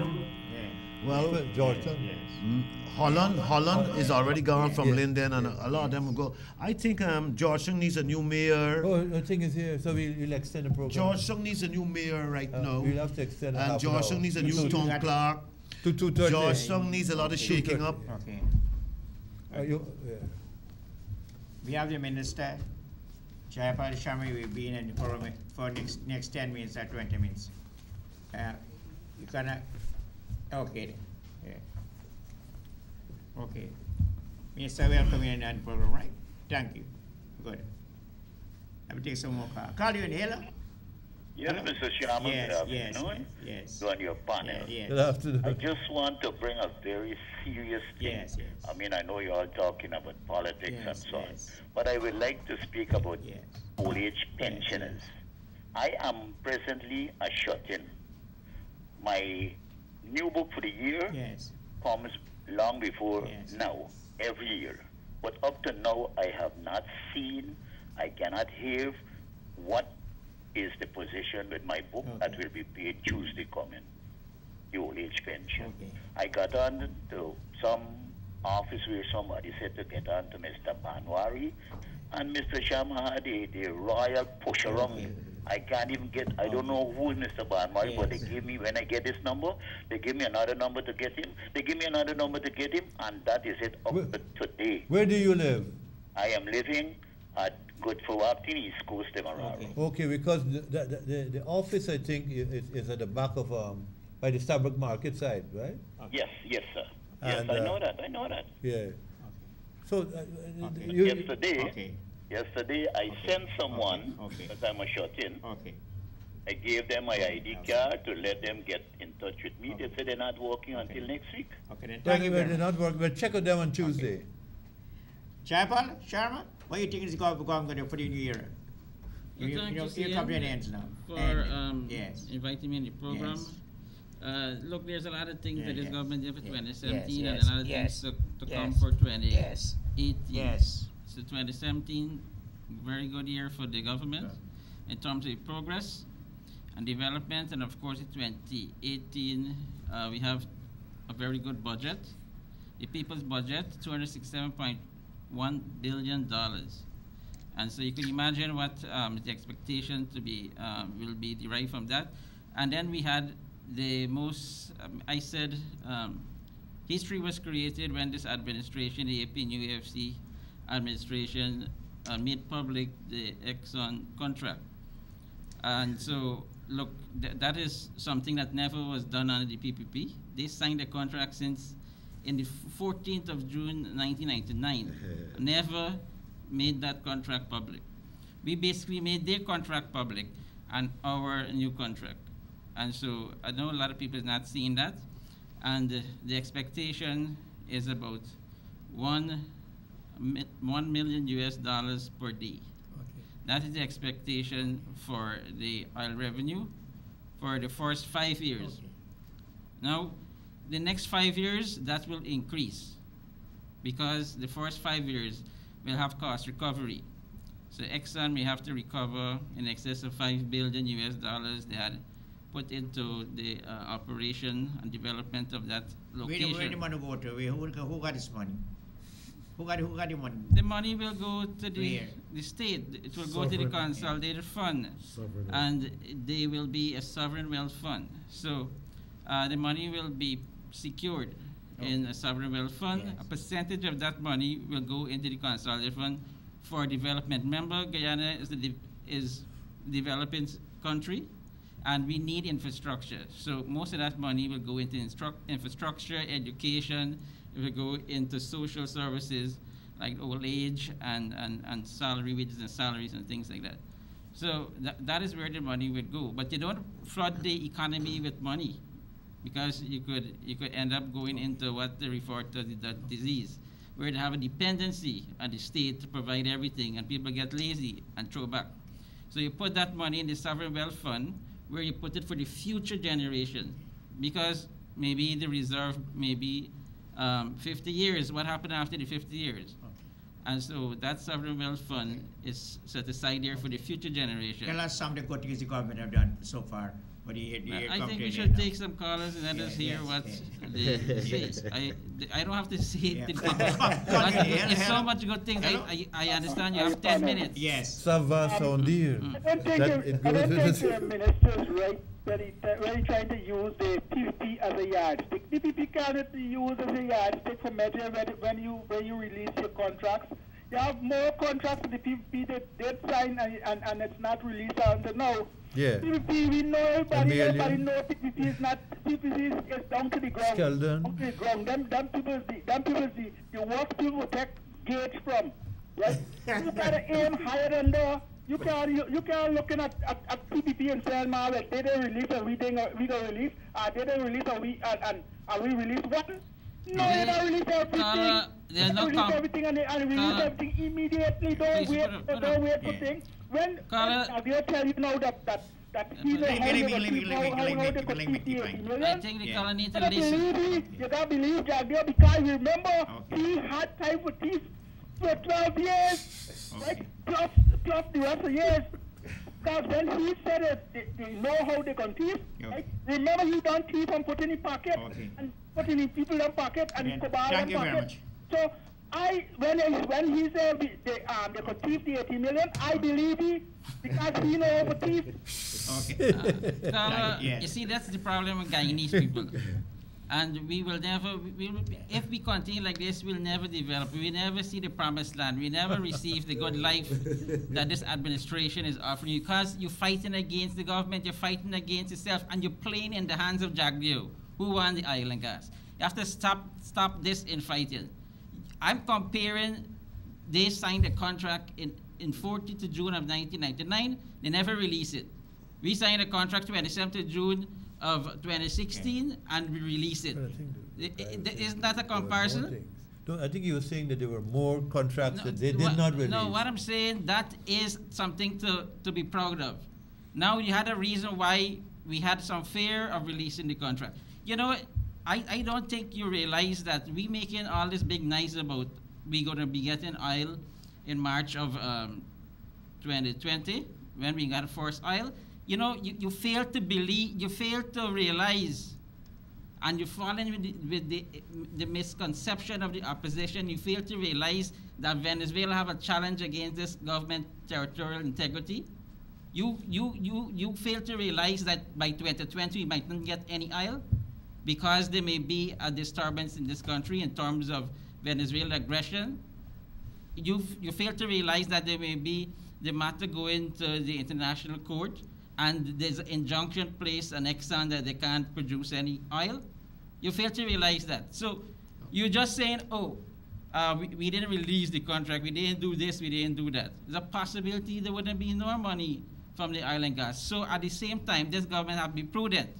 Well, Georgetown. Holland is already gone from Linden, and a lot of them will go. I think Georgetown needs a new mayor. Oh, the thing is here, so we'll extend the program. Georgetown needs a new mayor right now. We'll have to extend it. And Georgetown needs a new town clerk. To 2:30. Georgetown needs a lot of shaking up. Okay. We have the minister. Jayapal Shami will be in the program for next 10 minutes or 20 minutes. You gonna okay. Yeah. Okay. Minister, welcome in the program, right? Thank you. Good. I will take some more call. Call you in hello? Yes, Mr. Sharma, good afternoon. Yes. You and your panel. Yes. Good afternoon. I just want to bring a very serious thing. Yes. I mean, I know you're all talking about politics and so on, but I would like to speak about old age pensioners. I am presently a shut-in. My new book for the year comes long before now, every year. But up to now, I have not seen, I cannot hear what is the position with my book that will be paid Tuesday coming, the old age pension. I got on to some office where somebody said to get on to Mr. Banwari, and Mr. Sharma had the royal push around me. I can't even get, I don't know who is Mr. Banwari, but they give me, when I get this number, they give me another number to get him, they give me another number to get him, and that is it up to today. Where do you live? I am living at Goodford, East Coast, Demerara. Okay, because the office, I think, is at the back of, by the Starbuck Market side, right? Yes, yes, sir. Yes, And, I know that, I know that. Yeah. So, Yesterday, I sent someone, because I'm a shut-in, I gave them my ID card to let them get in touch with me. They said they're not working until next week. Okay, then Well, they're not working, but check with them on Tuesday. Chapal, Sharma, what do you think is going to do for the new year? You come to an end now. For inviting me in the program. Look, there's a lot of things that this government did for 2017 and a lot of things to come for 2018. Yes. So 2017, very good year for the government in terms of progress and development, and of course in 2018 we have a very good budget. The people's budget, $267.1 billion. And so you can imagine what the expectation to be will be derived from that. And then we had the most, I said, history was created when this administration, the APNUFC administration, made public the Exxon contract. And so, look, that is something that never was done under the PPP. They signed the contract since in the 14th of June 1999. Never made that contract public. We basically made their contract public and our new contract. And so I know a lot of people are not seeing that. And the expectation is about $1 million US per day. That is the expectation for the oil revenue for the first 5 years. Now, the next 5 years, that will increase because the first 5 years will have cost recovery. So Exxon may have to recover in excess of $5 billion US they had put into the operation and development of that location. Where the money go to? Who got this money? Who got the money? The money will go to the state. It will go to the consolidated fund. And they will be a sovereign wealth fund. So the money will be secured in a sovereign wealth fund. Yes. A percentage of that money will go into the consolidated fund for development. Remember, Guyana is the developing country, and we need infrastructure. So most of that money will go into infrastructure, education. It will go into social services like old age and salary, wages and salaries and things like that. So that is where the money would go. But you don't flood the economy with money, because you could end up going into what they refer to as the disease, where they have a dependency on the state to provide everything, and people get lazy and throw back. So you put that money in the sovereign wealth fund, where you put it for the future generation, because maybe the reserve may be 50 years. What happened after the 50 years? And so that sovereign wealth fund is set aside there for the future generation. Tell us some of the good things the government have done so far. I think we should take some callers and let us hear what they say. I don't have to say it to people. But it's so much good things. I understand you have 10 minutes. Yes. Ça va sans dire. I don't think the minister's right really trying to use the PPP as a yardstick. The PPP cannot be used as a yardstick for measure when you release your contracts. You have more contracts with the PPP that they sign and it's not released until now. Yeah. PPP, we know everybody knows PPP is not, PPP is down to the ground. Skeldon. Down to the ground. Them people, the work people take gauge from. Right? You gotta aim higher than there. You can't looking at PPP and saying, man, well, they didn't release and we gonna release. They didn't release and we release one. No, they don't release everything. They release everything and release everything immediately. Don't wait for things. When I will tell you now that he knows how they could PPP. I think the colony needs to listen. You gotta believe Jack there, because remember he had time for these for 12 years, right? Plus the rest of the years. Because when he said it, they know how they can thief. Right? Remember, he don't thief and put in his pocket and put in people in pocket and Escobar in pocket. So when he said they could thief the 80 million, I believe he because he know how to thief. Okay. You see, that's the problem with Guyanese people. And we will never, if we continue like this, we'll never develop. We will never see the promised land. We never receive the good life that this administration is offering you, because you're fighting against the government, you're fighting against yourself, and you're playing in the hands of Jagdeo, who won the oil and gas. You have to stop this infighting. I'm comparing, they signed a contract in 14th of June of 1999. They never released it. We signed a contract 27th of June of 2016, and we released it. Isn't that a comparison? No, I think you were saying that there were more contracts that they did not release. No, what I'm saying, that is something to be proud of. Now you had a reason why we had some fear of releasing the contract. You know, I don't think you realize that we making all this big noise about we going to be getting oil in March of 2020 when we got forced oil. You know, you fail to believe, you fail to realize, and you fall in with the misconception of the opposition. You fail to realize that Venezuela have a challenge against this government territorial integrity. You fail to realize that by 2020 we might not get any oil because there may be a disturbance in this country in terms of Venezuelan aggression. You fail to realize that there may be the matter going to the international court, and there's an injunction placed on Exxon that they can't produce any oil. You fail to realize that. So you're just saying, oh, we didn't release the contract, we didn't do this, we didn't do that. There's a possibility there wouldn't be no money from the oil and gas. So at the same time, this government have to be prudent.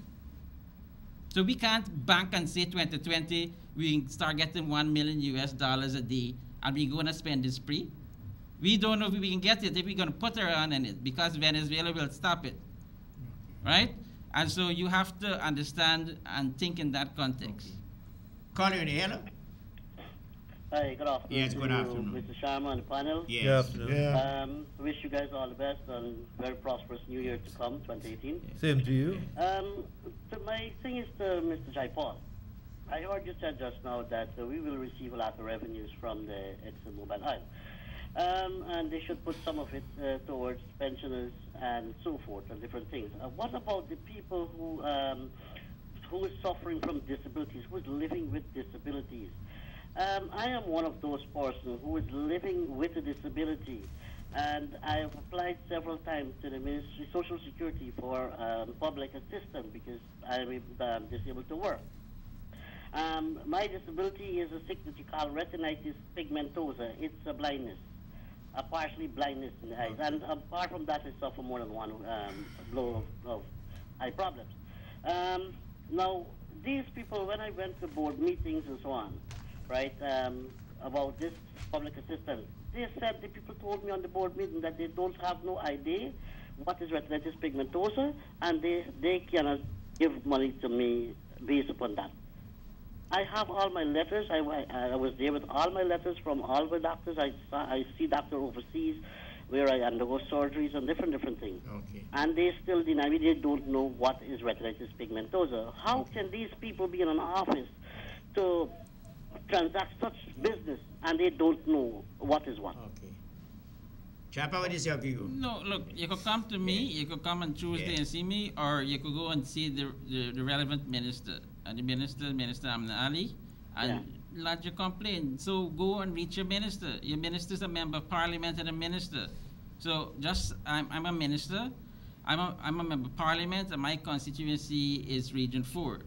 So we can't bank and say 2020, we start getting $1 million a day, and we're going to spend this spree. We don't know if we can get it, if we're going to put our hand in it, because Venezuela will stop it, right? And so you have to understand and think in that context. Call you, hello? Hi, good afternoon. Yes, good afternoon. Mr. Sharma and the panel. Yes. Good afternoon. Yeah. Wish you guys all the best and very prosperous new year to come, 2018. Same to you. So my thing is to Mr. Jaipal. I heard you said just now that we will receive a lot of revenues from the ExxonMobil oil. And they should put some of it towards pensioners and so forth and different things. What about the people who is suffering from disabilities, who is living with disabilities? I am one of those persons who is living with a disability, and I have applied several times to the Ministry of Social Security for public assistance because I am disabled to work. My disability is a sickness you call retinitis pigmentosa. It's a blindness. A partially blindness in the eyes. And apart from that, I suffer more than one blow of eye problems. Now, these people, when I went to board meetings and so on, right, about this public assistance, they said, the people told me on the board meeting that they don't have no idea what is retinitis pigmentosa, and they cannot give money to me based upon that. I have all my letters. I was there with all my letters from all the doctors. I see doctor overseas where I undergo surgeries and different things. Okay. And they still deny me. They don't know what is retinitis pigmentosa. How can these people be in an office to transact such business and they don't know what is what? Okay. Chapa, what is your view? No, look, you could come to me, you could come on Tuesday and see me, or you could go and see the relevant minister. And the Minister Amna Ali, and lodge your complaint. So go and reach your minister. Your minister is a member of parliament and a minister. So I'm a minister. I'm a member of parliament, and my constituency is Region 4.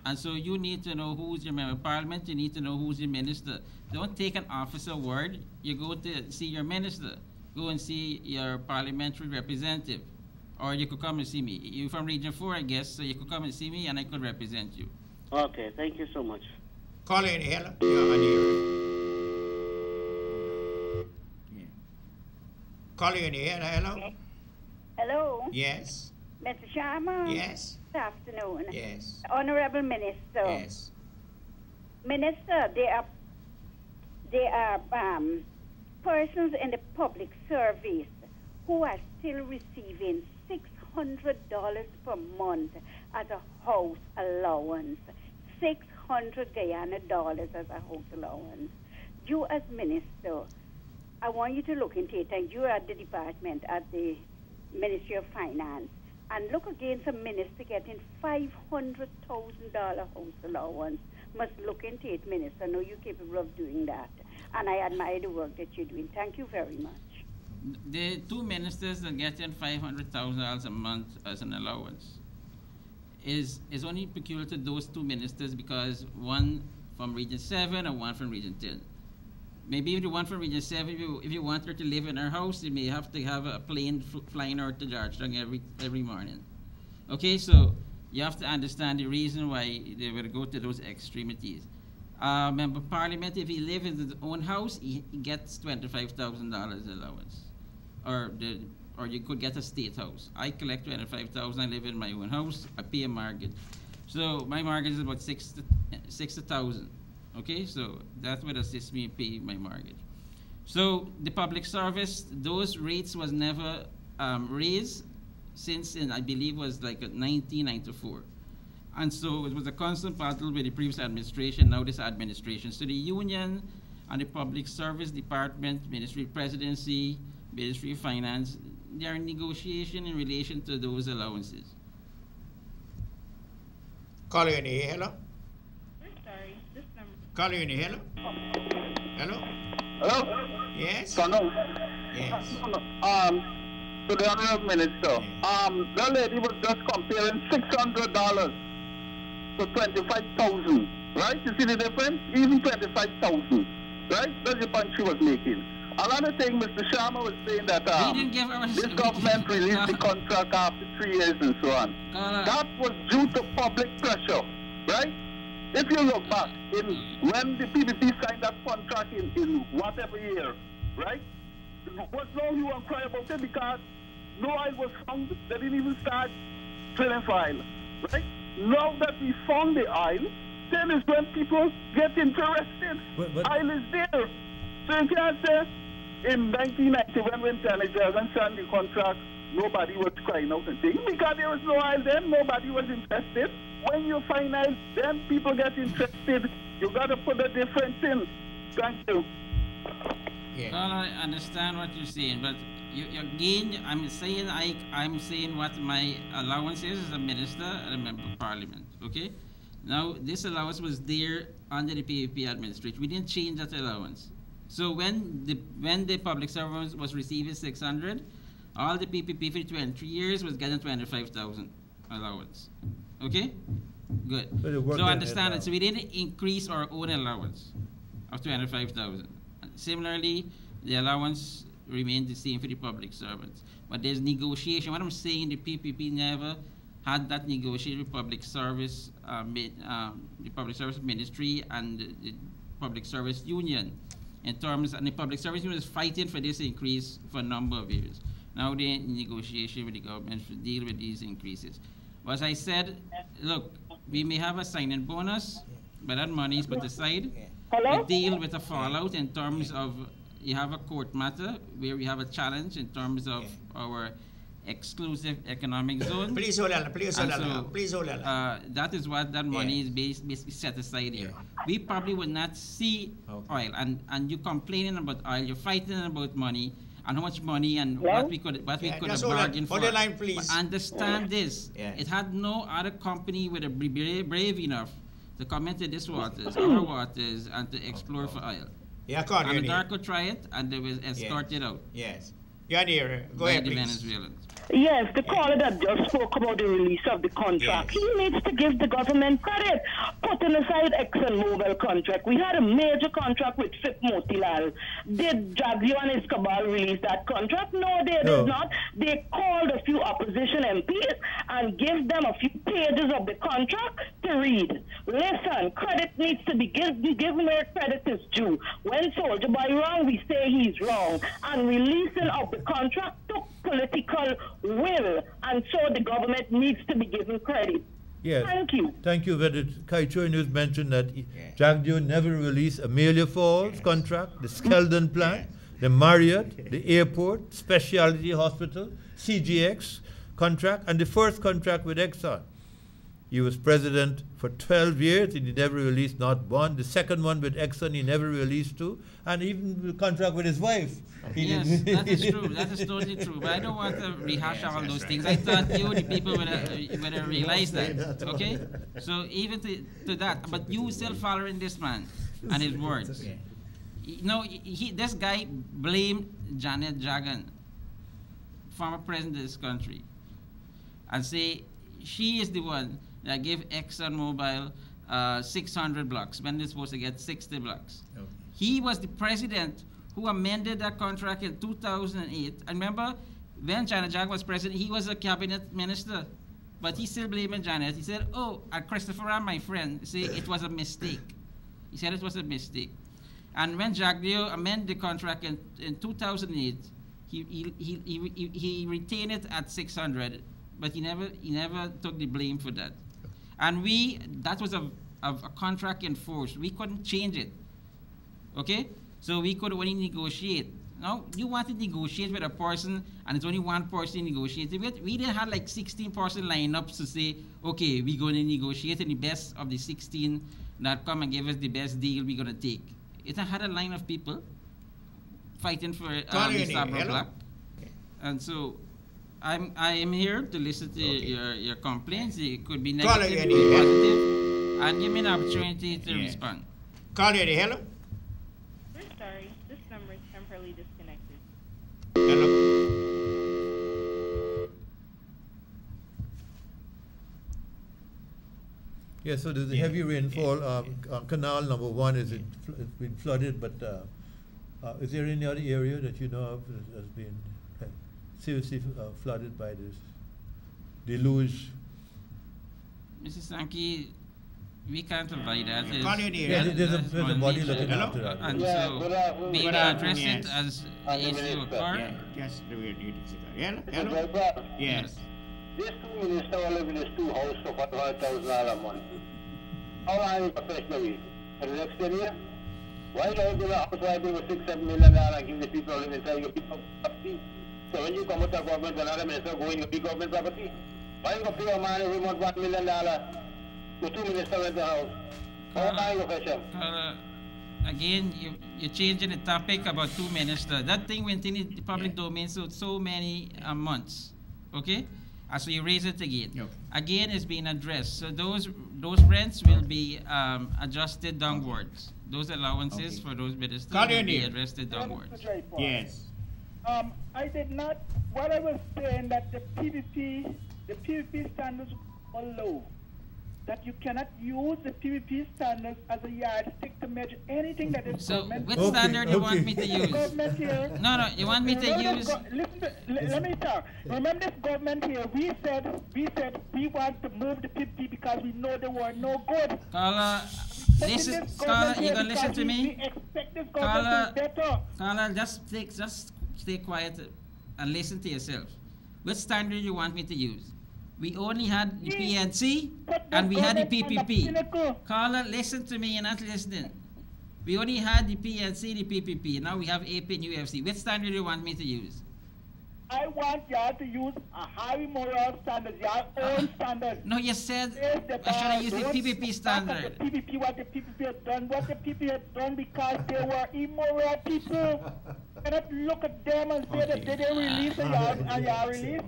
And so you need to know who's your member of parliament. You need to know who's your minister. Don't take an officer word. You go to see your minister. Go and see your parliamentary representative. Or you could come and see me. You're from Region 4, I guess, so you could come and see me and I could represent you. Okay, thank you so much. Call in, hello? You're on here. Yeah. Call in here, hello? Hello? Yes. Mr. Sharma? Yes. Good afternoon. Yes. Honorable Minister. Yes. Minister, there are persons in the public service who are still receiving $600 per month as a house allowance, 600 Guyana dollars as a house allowance. you as minister, I want you to look into it, and you're at the department, at the Ministry of Finance, and look against a minister getting $500,000 house allowance. Must look into it, Minister. I know you're capable of doing that, and I admire the work that you're doing. Thank you very much. The two ministers that getting $500,000 a month as an allowance is only peculiar to those two ministers because one from Region 7 and one from Region 10. Maybe if the one from Region 7, if you want her to live in her house, you may have to have a plane flying her to Georgetown every morning. Okay, so you have to understand the reason why they will go to those extremities. Member of Parliament, if he lives in his own house, he gets $25,000 allowance, or you could get a state house. I collect $25,000. I live in my own house. I pay a mortgage, so my mortgage is about $60,000. Okay, so that would assist me pay my mortgage. So the public service, those rates was never raised since I believe was like 1994. And so it was a constant battle with the previous administration, now this administration. So the union and the public service department, Ministry of Presidency, Ministry of Finance, they are in negotiation in relation to those allowances. Caller in here, hello? Sorry, this number. Caller in here, hello? Hello? Hello? Yes? Hello? Yes. To the Honorable Minister, the lady was just comparing $600 to 25,000, right? You see the difference? Even 25,000, right? That's the point she was making. Another thing, Mr. Sharma was saying that this government released the contract after 3 years and so on. That was due to public pressure, right? If you look back, when the PPP signed that contract in whatever year, right? Was no hue and cry about it because no oil was found. They didn't even start drilling for oil, right? Now that we found the oil, then is when people get interested. Oil is there. So you can't say in 1990 when Senegal signed the contract, nobody was crying out and saying, because there was no oil then, nobody was interested. When you find oil, then people get interested. You got to put a difference in. Thank you. Well, I understand what you're saying, but again, I'm saying what my allowance is as a minister and a member of parliament. Okay, now this allowance was there under the PPP administration. We didn't change that allowance. So when the public servants was receiving 600, all the PPP for 23 years was getting 25,000 allowance. Okay, good. So understand it. So we didn't increase our own allowance of 25,000. Similarly, the allowance remained the same for the public servants. But there's negotiation. What I'm saying, the PPP never had that negotiation with public service, the public service ministry and the public service union. In terms, and the public service union is fighting for this increase for a number of years. Now they're in negotiation with the government to deal with these increases. But as I said, look, we may have a signing bonus, but that money is put aside. To deal with a fallout in terms of you have a court matter where we have a challenge in terms of our exclusive economic zone. Please hold on, please hold on, please hold on. That is what that money is basically set aside here. We probably would not see oil, and you complaining about oil, you're fighting about money and how much money and what we could have bargained for. Hold the line, please. But understand this: it had no other company would have been brave enough to come into this waters, our waters, and to explore for oil. Yeah, and the dark could try it, and they will escort it out. Yes. You're near. Go ahead, please. Venezuelans. Yes, the caller that just spoke about the release of the contract, he needs to give the government credit. Putting aside ExxonMobil contract, we had a major contract with FIP Motilal. Did Jaglio and his cabal release that contract? No, they did not. They called a few opposition MPs and gave them a few pages of the contract to read. Listen, credit needs to be given where credit is due. When Soldier Boy wrong, we say he's wrong. And releasing of the contract took political will, and so the government needs to be given credit. Yes. Thank you. Thank you. Kaicho News mentioned that Jaglio never released Amelia Falls contract, the Skeldon plant, the Marriott, the airport, specialty hospital, CGX contract, and the first contract with Exxon. He was president for 12 years and he never released not one. The second one with Exxon he never released two. And even the contract with his wife. Yes, that is true. That is totally true. But I don't want to rehash all those things. I thought you, the people, would have realized that. Okay? So even to that. But you still following this man and his words. You know, this guy blamed Janet Jagan, former president of this country, and say she is the one that gave ExxonMobil 600 blocks when they're supposed to get 60 blocks. Okay. He was the president who amended that contract in 2008. And remember, when Janet Jagan was president, he was a cabinet minister. But he still blaming Janet. He said, oh, Christopher and my friend say it was a mistake. He said it was a mistake. And when Jagdeo amended the contract in 2008, he retained it at 600, but he never took the blame for that. And that was a contract in force. We couldn't change it. Okay? So we could only negotiate. Now, you want to negotiate with a person, and it's only one person negotiating with. We didn't have like 16 person lineups to say, okay, we're going to negotiate, and the best of the 16 that come and give us the best deal we're going to take. It had a line of people fighting for the Sabra Black. And so I am here to listen to your complaints. It could be negative, it could be positive, and give me an opportunity to respond. Call you, hello? We're sorry. This number is temporarily disconnected. Hello? Yeah, so there's a heavy rainfall. Canal number 1 it's been flooded, but is there any other area that you know of that has been seriously flooded by this deluge? Mrs. Sankey, we can't provide that. There's a body looking after that. And so we will address it as issue occur. Yes, the way it is. Hello? Yes. This two minister will live in his two house for $5,000 a month. How long are you professionally? For the next 10 years? Why don't you build a house where I build for $6-7 million and give the people living inside your people property? So when you come out of government, another minister go in your big government property? Why you go pay a man every month $1 million to two ministers rent the house? How long are you professional? Again, you're changing the topic about two ministers. That thing went in the public domain so many months. Okay? So you raise it again. Okay. Again, it's being addressed. So those rents will be adjusted downwards. Those allowances for those ministers will be adjusted downwards. Yes. I did not. What I was saying that the PVP standards are low. That you cannot use the PVP standards as a yardstick to measure anything that is so which standard you want me to use? No, you want me to use... Let me talk. Remember this government here, we said we want to move the PVP because we know they were no good. Carla, listen, Carla, you gonna listen to me? We expect this government to be better. Carla, just stay quiet and listen to yourself. Which standard you want me to use? We only had the PNC and we had the PPP. Carla, listen to me, you're not listening. We only had the PNC, the PPP. Now we have AP and UFC. Which standard do you want me to use? I want y'all to use a high moral standard, your own standard. No, you said I should have used the PPP standard. The PPP, what the PPP had done, because they were immoral people. You cannot look at them and say that they didn't release and y'all release.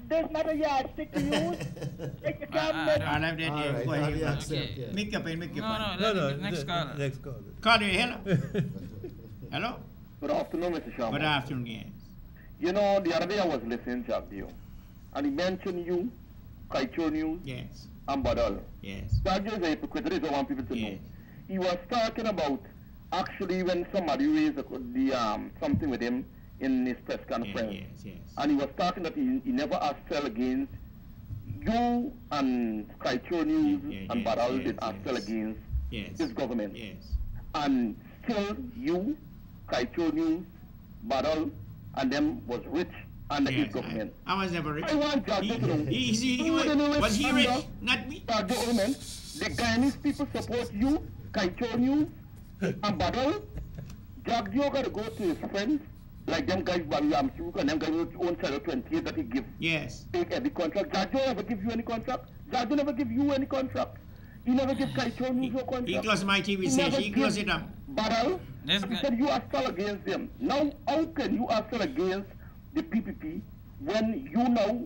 There's not a yardstick to use. You can't make up. No, next caller. Next caller. Caller, hello. Hello. Good afternoon, Mr. Sharma. Good afternoon, yes. You know, the other day I was listening to Jagdeo, and he mentioned you, Kaicho News, yes, and Badal. Yes. Jagdeo is a hypocrite. I want people to know. He was talking about actually when somebody raised something with him in his press conference, and he was talking that he never asked sell against you and Kaicho News and Badal did ask sell against his government. And still you, Kaicho News, Badal, and them was rich under his government. I was never rich. I want Jagdeo to know. Was he rich? Not me. The government, the Guyanese people support you, Kaicho News, and Badal. Jagdeo got to go to his friends like them guys, Bobby Amsuk and them guys with own channel 28 that he give. Yes. Take every contract. Jajo never give you any contract. Jajo never give you any contract. He never give Kaicho News no contract. He closed my TV station. He closed it up. Barrel, he said you are still against them. Now, how can you are still against the PPP when you now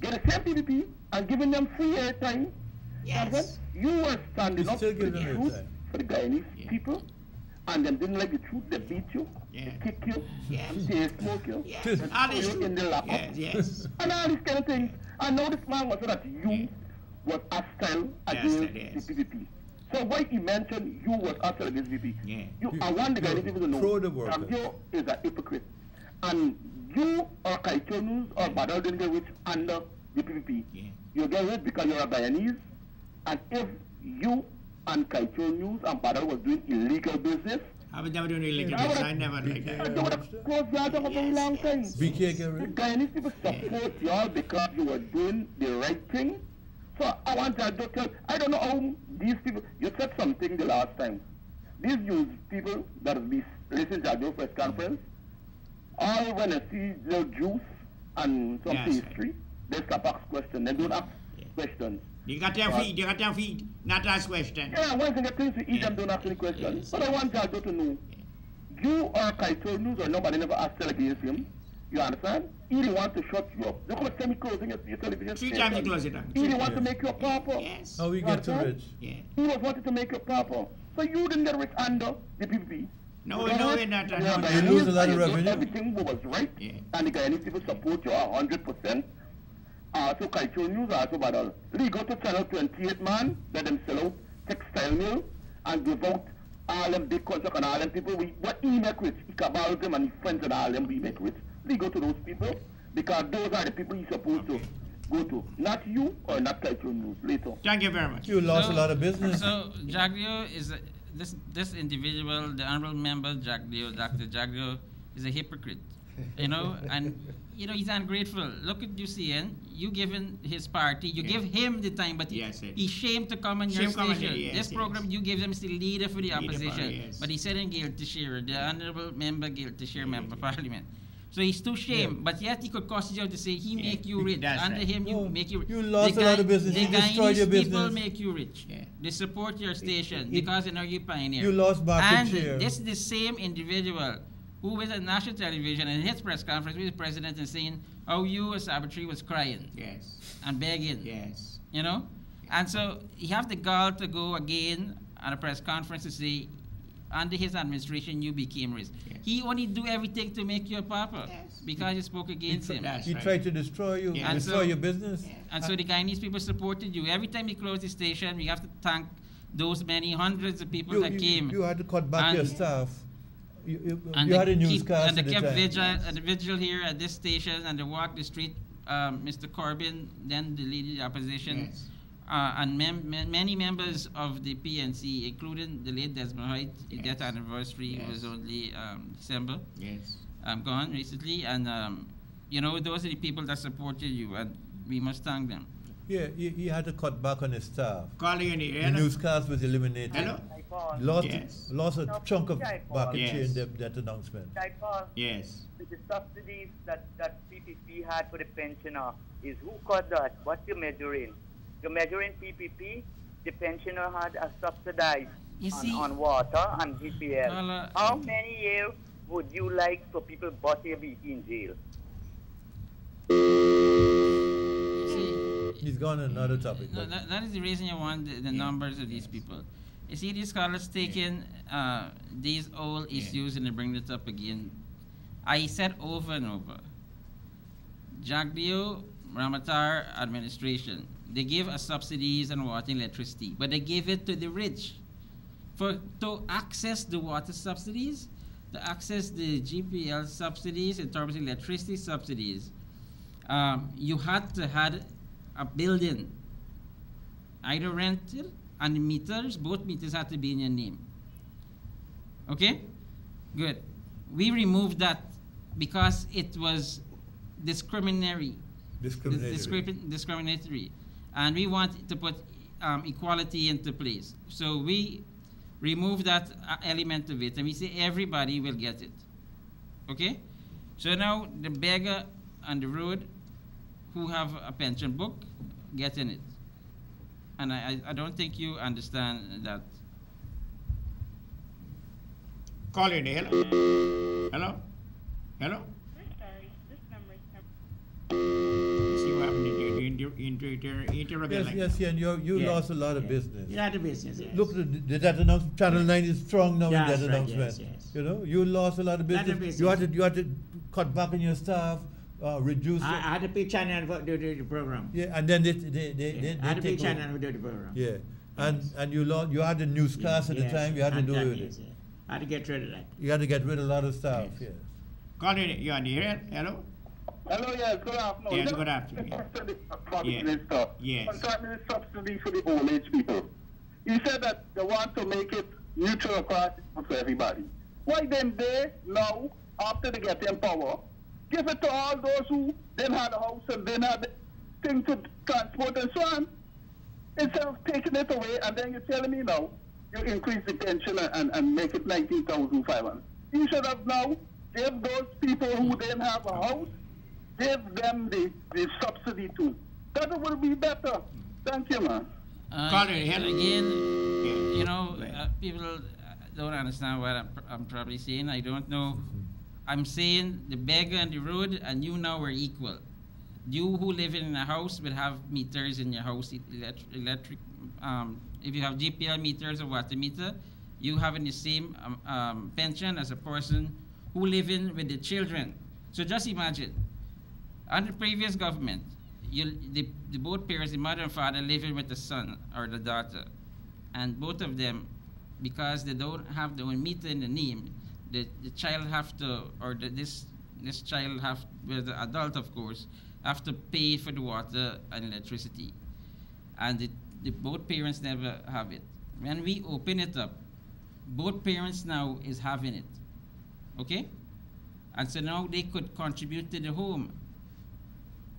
get the same PPP and giving them free airtime? Yes. You were standing up for the truth for the Guyanese people, and them didn't like the truth. They beat you, they kick you, they smoke you, they throw you in the lap. Yes. And all these kind of things. And now this man was so that you was hostile against the PPP. So why he mentioned you was hostile against PPP? I want the Guyanese people to know that you is a hypocrite. And you or Kaicho News or Badal didn't get rich under the PPP. You get rich because you're a Guyanese. And if you and Kaicho News and Badal was doing illegal business, I would never do illegal business. I never like that. They would have closed y'all down for a very long time. We can't get The rid. Guyanese people support y'all because you were doing the right thing. So I want y'all to tell, I don't know how these people, you said something the last time. These news people that will be listening to your press conference, all when they see the juice and some pastry, they stop ask questions. They don't ask questions. You got their feet, you got their feet, not ask questions. Yeah, once they get things to eat, them don't ask any questions. But I want y'all to know, you or Kaicho News or nobody never asked against him. You understand? He didn't want to shut you up. Look at semi-closing your television Three station. times he closed it down. He didn't want to make you a pauper. Yes. How we get so rich? Yeah. He was wanted to make you a pauper. So you didn't get rich under the PPP. No, we're not. You lose a lot of revenue. Everything was right. And the Guyanese people support you 100%. So Kaicho News also Badal. We go to channel 28, man, let them sell out textile mill and give out all them big contract and all them people. What he make rich, he cabals them and his friends and all them we make rich. We go to those people because those are the people you're supposed to go to. Not you or not Kaicho News later. Thank you very much. You lost a lot of business. So Jaglio is this individual, the honorable member Jaglio, Dr. Jaglio, is a hypocrite. You know, and you know he's ungrateful. Look at UCN. You given his party, you give him the time, but he's shamed to come on your station. This program you give him is the leader for the opposition, but he said in guilty share, the honorable member guilty share member parliament. So he's too shamed, but yet he could cost you to say he make you rich. Under him, you make you rich. You lost a lot of business. You destroyed your business. People make you rich. They support your station because they know you pioneer. You lost market and share. This is the same individual who was at national television and his press conference with the president and saying how you as Sabbatary was crying. And begging. You know? And so he have the gall to go again at a press conference to say under his administration you became rich. He only do everything to make you a papa because you spoke against him. He tried to destroy you, destroy your business. And so the Guyanese people supported you. Every time you close the station, we have to thank those many hundreds of people that came. You had to cut back your staff. You had a newscast and they kept vigil here at this station, and they walked the street. Mr. Corbyn, then the leader of the opposition, and many members of the PNC, including the late Desmond Hoyt. His death anniversary was only December. Gone recently, and you know those are the people that supported you, and we must thank them. Yeah, he had to cut back on his staff. Calling in the newscast was eliminated. Hello? Lost a chunk of market share in that announcement. Yes. The subsidies that PPP had for the pensioner is who cut that? What you're measuring? You're measuring PPP. The pensioner had a subsidized on water and GPL. How many years would you like for people but to be in jail? He's gone on another topic. No, that is the reason you want the numbers of these people. You see, these scholars taking these old issues and they bring it up again. I said over and over, Jaglio, Ramatar administration, they give us subsidies on water and electricity, but they give it to the rich. To access the water subsidies, to access the GPL subsidies in terms of electricity subsidies, you had to have a building, either rented, and the meters, both meters had to be in your name. Okay? Good. We removed that because it was discriminatory. Discriminatory. And we want to put equality into place. So we remove that element of it, and we say everybody will get it. Okay? So now the beggar on the road who have a pension book getting it. And I don't think you understand that. Call in. Hello? Hello? Hello? Sorry, this number is See what happened interrupt. Yes, and you Yeah, lost a lot of business. You had a business, yes. Look, that announcement, Channel 9 is strong now in That's that right, announcement. yes. You know, you lost a lot of business. You had to cut back on your staff, reduce. I had to pay Channel to do the program. Yeah, and then they I had to pay take Channel over. to do the program. Yeah, and you had the newscast at the time. You had to do it. Yes. I had to get rid of that. You had to get rid of a lot of stuff. Yes. Call in. You on the air? Hello? Hello, yes, good afternoon. Yes, good afternoon. Minister, Yes. concerning the subsidy for the old age people. You said that they want to make it neutral across for everybody. Why then they now, after they get in power, give it to all those who didn't have a house and didn't have the thing to transport and so on, instead of taking it away, and then you're telling me now you increase the pension and make it 19,500. You should have now give those people who didn't have a house, give them the subsidy too. That will be better. Thank you, man. Again, you know, people don't understand what I'm probably saying. I don't know. I'm saying the beggar on the road and you now are equal. You who live in a house will have meters in your house, electric. If you have GPL meters or water meter, you having the same pension as a person who live in with the children. So just imagine, under the previous government, the both parents, the mother and father, living with the son or the daughter, and both of them, because they don't have their own meter in the name, the child have to, or this child have, with the adult of course, have to pay for the water and electricity, and the both parents never have it. When we open it up, both parents now is having it, okay? And so now they could contribute to the home.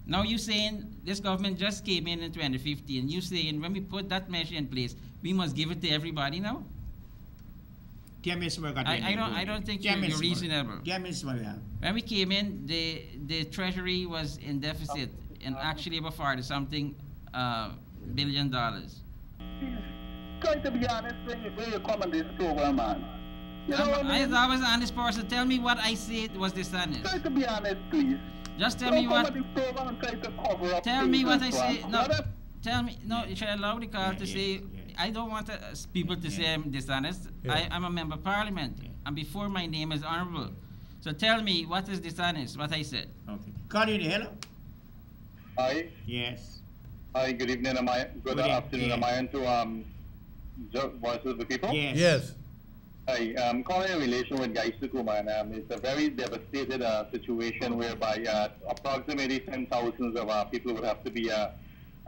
Now you saying this government just came in 2015. You saying when we put that measure in place, we must give it to everybody now? I don't think you're reasonable. When we came in, the treasury was in deficit and actually about $40-something billion. Try to be honest when you come on this program, man. You know what I mean? I was an honest person. Tell me what I said was dishonest. Try to be honest, please. Just tell me what. Tell me what I say. No, tell me. No, you should allow the call to say. I don't want people to say I'm dishonest. I'm a member of parliament, and before my name is honorable. So tell me what is dishonest. What I said. Okay. Call in. Hello. Hi. Yes. Hi. Good evening. Good afternoon. Am I into Voice of the People? Yes. Yes. Hi, I'm calling in relation with Guy Sukuma, and it's a very devastated situation whereby approximately 10,000 of people would have to be out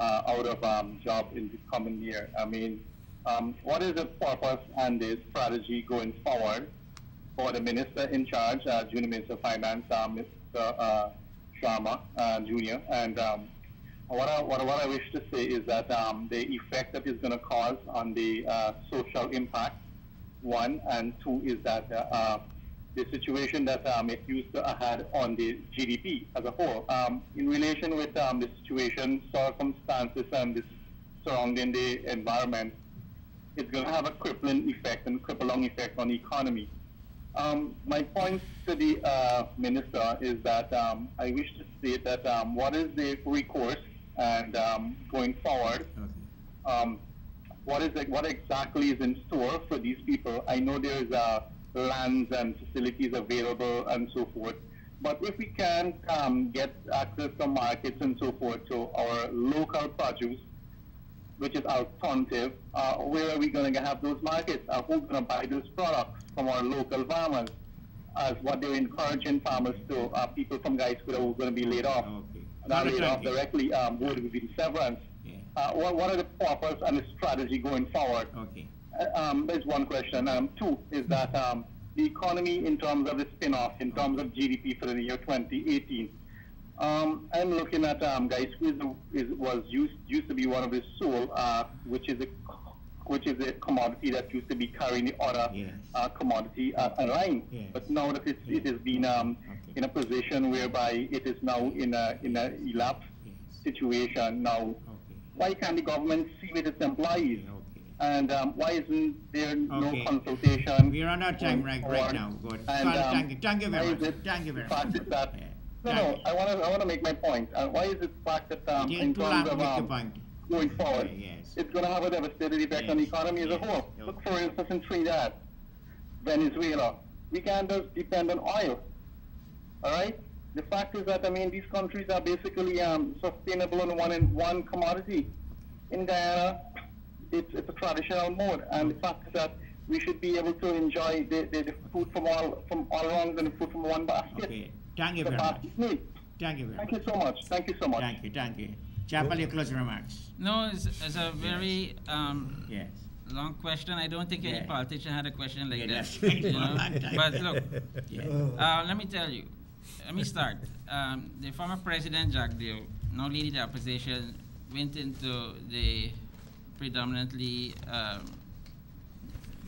of job in the coming year. I mean, what is the purpose and the strategy going forward for the minister in charge, Junior Minister of Finance, Mr. Sharma Jr. And what I wish to say is that the effect that it's going to cause on the social impact, one, and two is that the situation that it used to had on the GDP as a whole. In relation with the situation, circumstances, and this surrounding the environment, it's going to have a crippling effect and crippling effect on the economy. My point to the minister is that I wish to state that what is the recourse and going forward, what exactly is in store for these people? I know there's lands and facilities available and so forth, but if we can get access to markets and so forth to our local produce, which is alternative, where are we going to have those markets? Who's going to buy those products from our local farmers? As what they're encouraging farmers to, people from Guy Square who are going to be laid off. Not laid off directly, who would be severance. What are the purpose and the strategy going forward? Okay. There's one question. Two is that the economy in terms of the spin-off, in terms of GDP for the year 2018. I'm looking at Guy Squeeze used to be one of the sole, which is a which is a commodity that used to be carrying the other commodity line. But now that it has been in a position whereby it is now in a elapsed situation now, why can't the government see with its employees? And why isn't there no consultation? We're on our time right now. Good. And thank you very much. Thank you very much. No, I want to make my point. Why is it the fact that in terms of going forward, it's going to have a devastating effect on the economy as a whole? Look, for instance, in Trinidad, Venezuela, we can't just depend on oil. All right? The fact is that, I mean, these countries are basically sustainable on one commodity. In Guyana, it's a traditional mode, and the fact is that we should be able to enjoy the food from all around and the food from one basket. Okay. Thank you very much. Thank you very much. Thank you so much. Thank you so much. Thank you. Chapel, your closing remarks. No, it's a very long question. I don't think any politician had a question like that. You know? But look, let me tell you. Let me start. The former President Jack Deo, now leading the opposition, went into the predominantly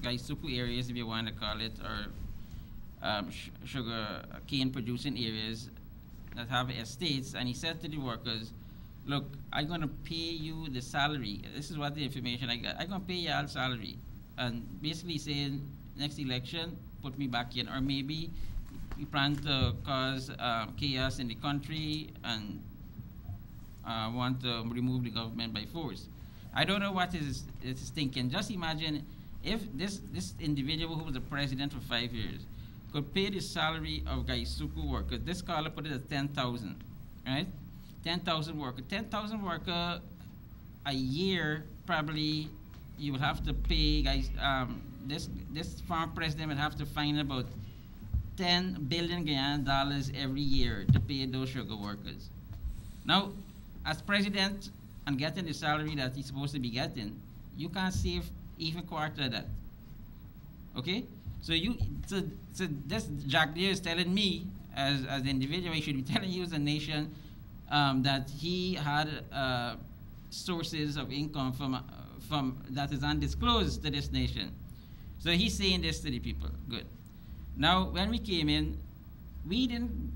Gaisuku areas, if you want to call it, or sugar cane producing areas that have estates, and he said to the workers, look, I'm going to pay you the salary. This is what the information I got. I'm going to pay you all salary. And basically saying, next election, put me back in. Or maybe you plan to cause chaos in the country and want to remove the government by force. I don't know what is thinking. Just imagine if this individual who was the president for 5 years could pay the salary of Gaisuku workers. This caller put it at 10,000, right? 10,000 workers. 10,000 workers a year, probably you would have to pay, guys, this farm president would have to find about 10 billion Guyana dollars every year to pay those sugar workers. Now, as president and getting the salary that he's supposed to be getting, you can't save even quarter of that. Okay? So this Jack Deere is telling me, as the individual, he should be telling you as a nation that he had sources of income from that is undisclosed to this nation. So he's saying this to the people. Good. Now, when we came in, we didn't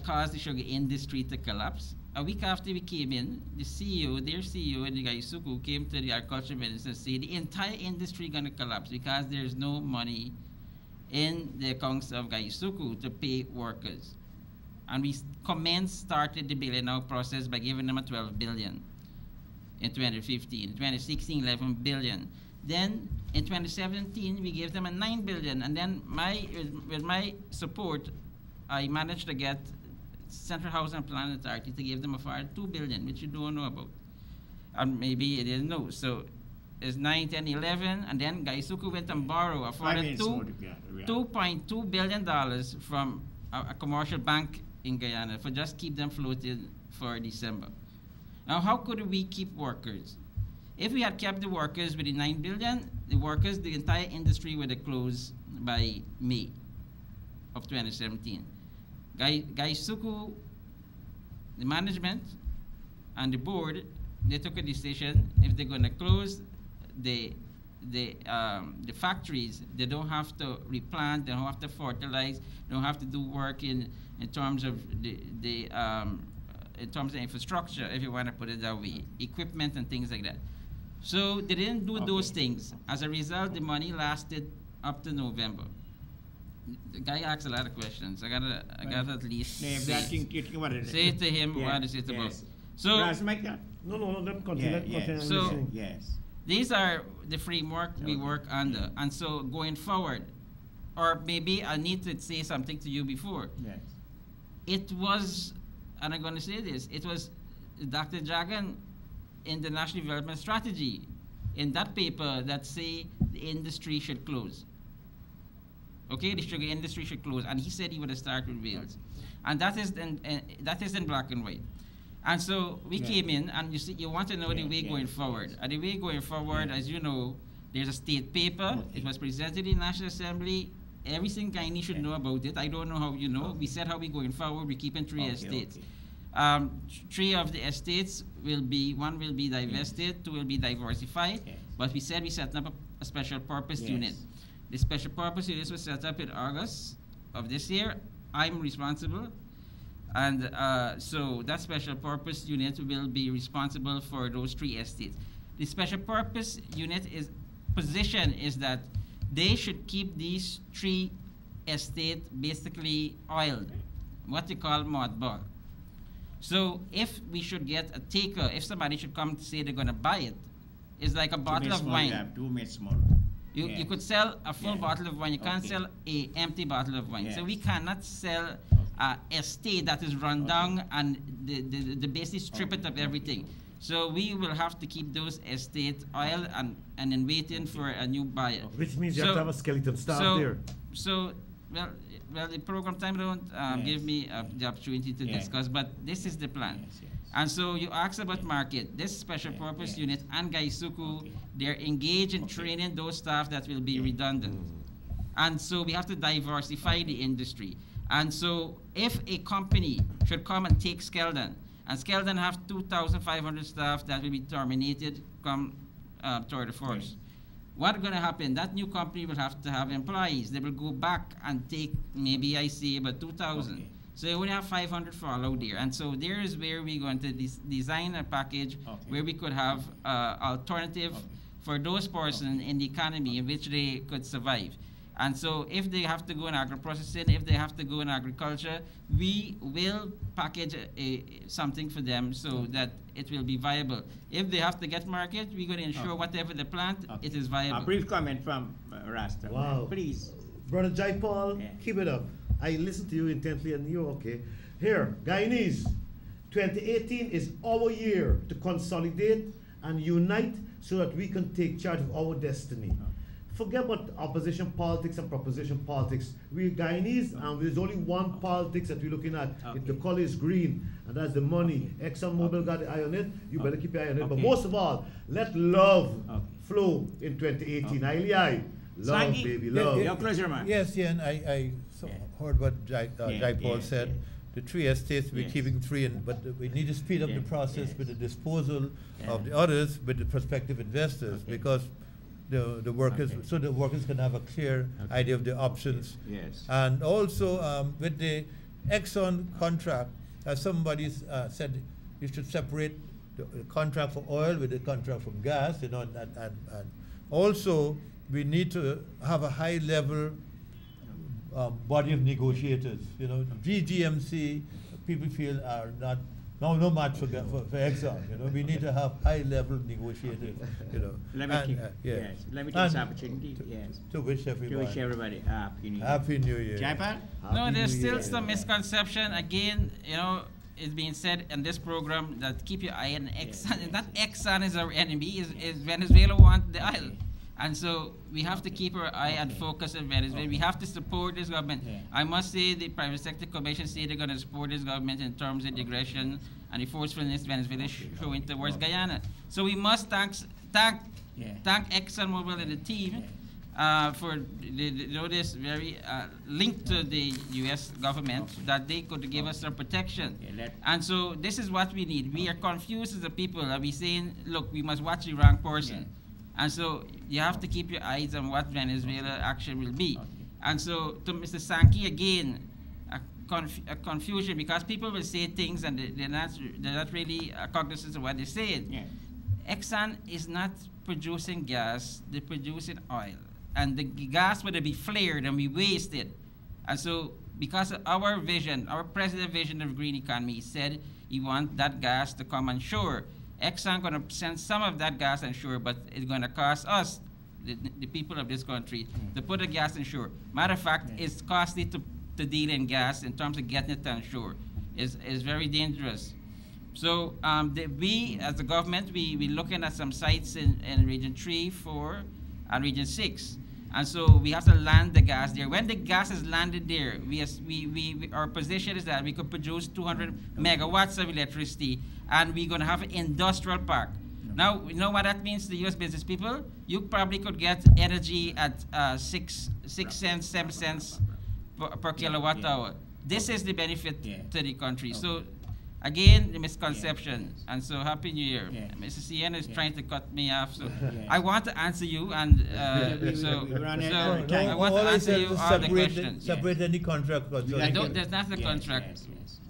cause the sugar industry to collapse. A week after we came in, the CEO, their CEO in the Gaisuku, came to the agriculture minister and said the entire industry going to collapse because there's no money in the accounts of Gaisuku to pay workers. And we started the bailout process by giving them a 12 billion in 2015. In 2016, 11 billion. Then in 2017, we gave them a 9 billion. And then with my support, I managed to get Central Housing and Planning Authority to give them a further 2 billion, which you don't know about. And maybe you didn't know. So it's 9, 10, 11, and then Gaisuku went and borrowed a further $2.2 billion from a commercial bank in Guyana for just keep them floated for December. Now, how could we keep workers? If we had kept the workers with the 9 billion, the entire industry would have closed by May of 2017. Gaisuku, the management and the board, they took a decision. If they're going to close the factories, they don't have to replant, they don't have to fertilize, they don't have to do work in terms of in terms of infrastructure, if you want to put it that way, equipment and things like that. So they didn't do those things. As a result, the money lasted up to November. The guy asks a lot of questions. I gotta at least say to him what is it about. So no, let continue. So these are the framework we work under, and so going forward, or maybe I need to say something to you before. Yes. It was, and I'm going to say this, it was Dr. Dragon in the National Development Strategy, in that paper that say the industry should close. Okay, the sugar industry should close, and he said he would have started with Wales, and that is in black and white. And so we came in, and you see, you want to know the way going forward. And the way going forward, as you know, there's a state paper. It was presented in National Assembly. Everything Guyanese should know about it. I don't know how you know. We said how we going forward. We keeping 3 estates. 3 of the estates will be, 1 will be divested, 2 will be diversified. But we said we set up a special purpose unit. The special purpose unit was set up in August of this year. I'm responsible. And so that special purpose unit will be responsible for those 3 estates. The special purpose unit position is that they should keep these 3 estates basically oiled, what you call mothball. So if we should get a taker, if somebody should come to say they're going to buy it, it's like a bottle of wine. Yeah, 2 minutes small. You could sell a full bottle of wine. You can't sell an empty bottle of wine. So we cannot sell an estate that is run down and the basically strip it of everything. So we will have to keep those estates oil and then waiting for a new buyer. Which means you have to have a skeleton staff there. So, well, the program time don't give me the opportunity to discuss, but this is the plan. And so you asked about market. This special purpose unit and Gaisuku, they're engaged in training those staff that will be redundant. And so we have to diversify the industry. And so if a company should come and take Skeldon, and Skeldon have 2,500 staff that will be terminated come toward the force. What's going to happen? That new company will have to have employees. They will go back and take, maybe I say, about 2,000. So you only have 500 follow there. And so there is where we're going to design a package where we could have alternative for those persons in the economy in which they could survive. And so if they have to go in agro-processing, if they have to go in agriculture, we will package something for them so that it will be viable. If they have to get market, we're going to ensure whatever they plant, it is viable. A brief comment from Rasta. Wow. Please. Brother Jaipal, keep it up. I listened to you intently and you're okay. Here, Guyanese, 2018 is our year to consolidate and unite so that we can take charge of our destiny. Forget about opposition politics and proposition politics. We're Guyanese, and there's only one politics that we're looking at. If the color is green, and that's the money. ExxonMobil got the eye on it, you better keep your eye on it. But most of all, let love flow in 2018. Aye. Love, baby, love. Your pleasure, man. Yes, yeah, and I heard what Jaipal said. The 3 estates, we're keeping 3, but we need to speed up the process with the disposal of the others with the prospective investors, because the workers, so the workers can have a clear idea of the options. And also with the Exxon contract, as somebody said, you should separate the contract for oil with the contract from gas, you know, and also we need to have a high level body of negotiators. You know, GGMC, people feel are no match for Exxon. You know, we need to have high-level negotiators. You know, let me take this opportunity. To wish everybody. Happy New Year. Happy New Year. Jaipal? No, there's still some misconception. Again, you know, it's being said in this program that keep your eye on Exxon. That Exxon is our enemy. Is Venezuela want the oil? And so we have to keep our eye and focus on Venezuela. We have to support this government. I must say the private sector commission say they're going to support this government in terms of the aggression and the forcefulness Venezuela is showing towards Guyana. So we must thank ExxonMobil and the team for this very link to the U.S. government that they could give us some protection. And so this is what we need. We are confused as a people. Are we saying, look, we must watch the wrong person? And so you have to keep your eyes on what Venezuela action will be. And so to Mr. Sankey, again, a confusion, because people will say things and they're not really cognizant of what they're saying. Exxon is not producing gas, they're producing oil. And the gas would be flared and be wasted. And so because of our vision, our president's vision of green economy, he said he wants that gas to come on shore. Exxon going to send some of that gas on shore, but it's going to cost us, the people of this country, to put the gas on shore. Matter of fact, it's costly to deal in gas in terms of getting it on shore. It's very dangerous. So we, as the government, we're looking at some sites in Region 3, 4, and Region 6. And so we have to land the gas there. When the gas is landed there, our position is that we could produce 200 megawatts of electricity, and we're going to have an industrial park. Now, you know what that means to the U.S. business people? You probably could get energy at 6 cents, 7 cents per kilowatt hour. This is the benefit to the country. So Again, the misconception, and so Happy New Year. Mr. Siena is trying to cut me off, so I want to answer you, and so I want to answer you all the questions. Separate any contract. There's not a contract.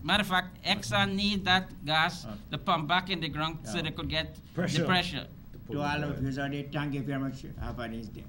Matter of fact, Exxon need that gas to pump back in the ground so they could get the pressure. To all of you, thank you very much. Have a nice day.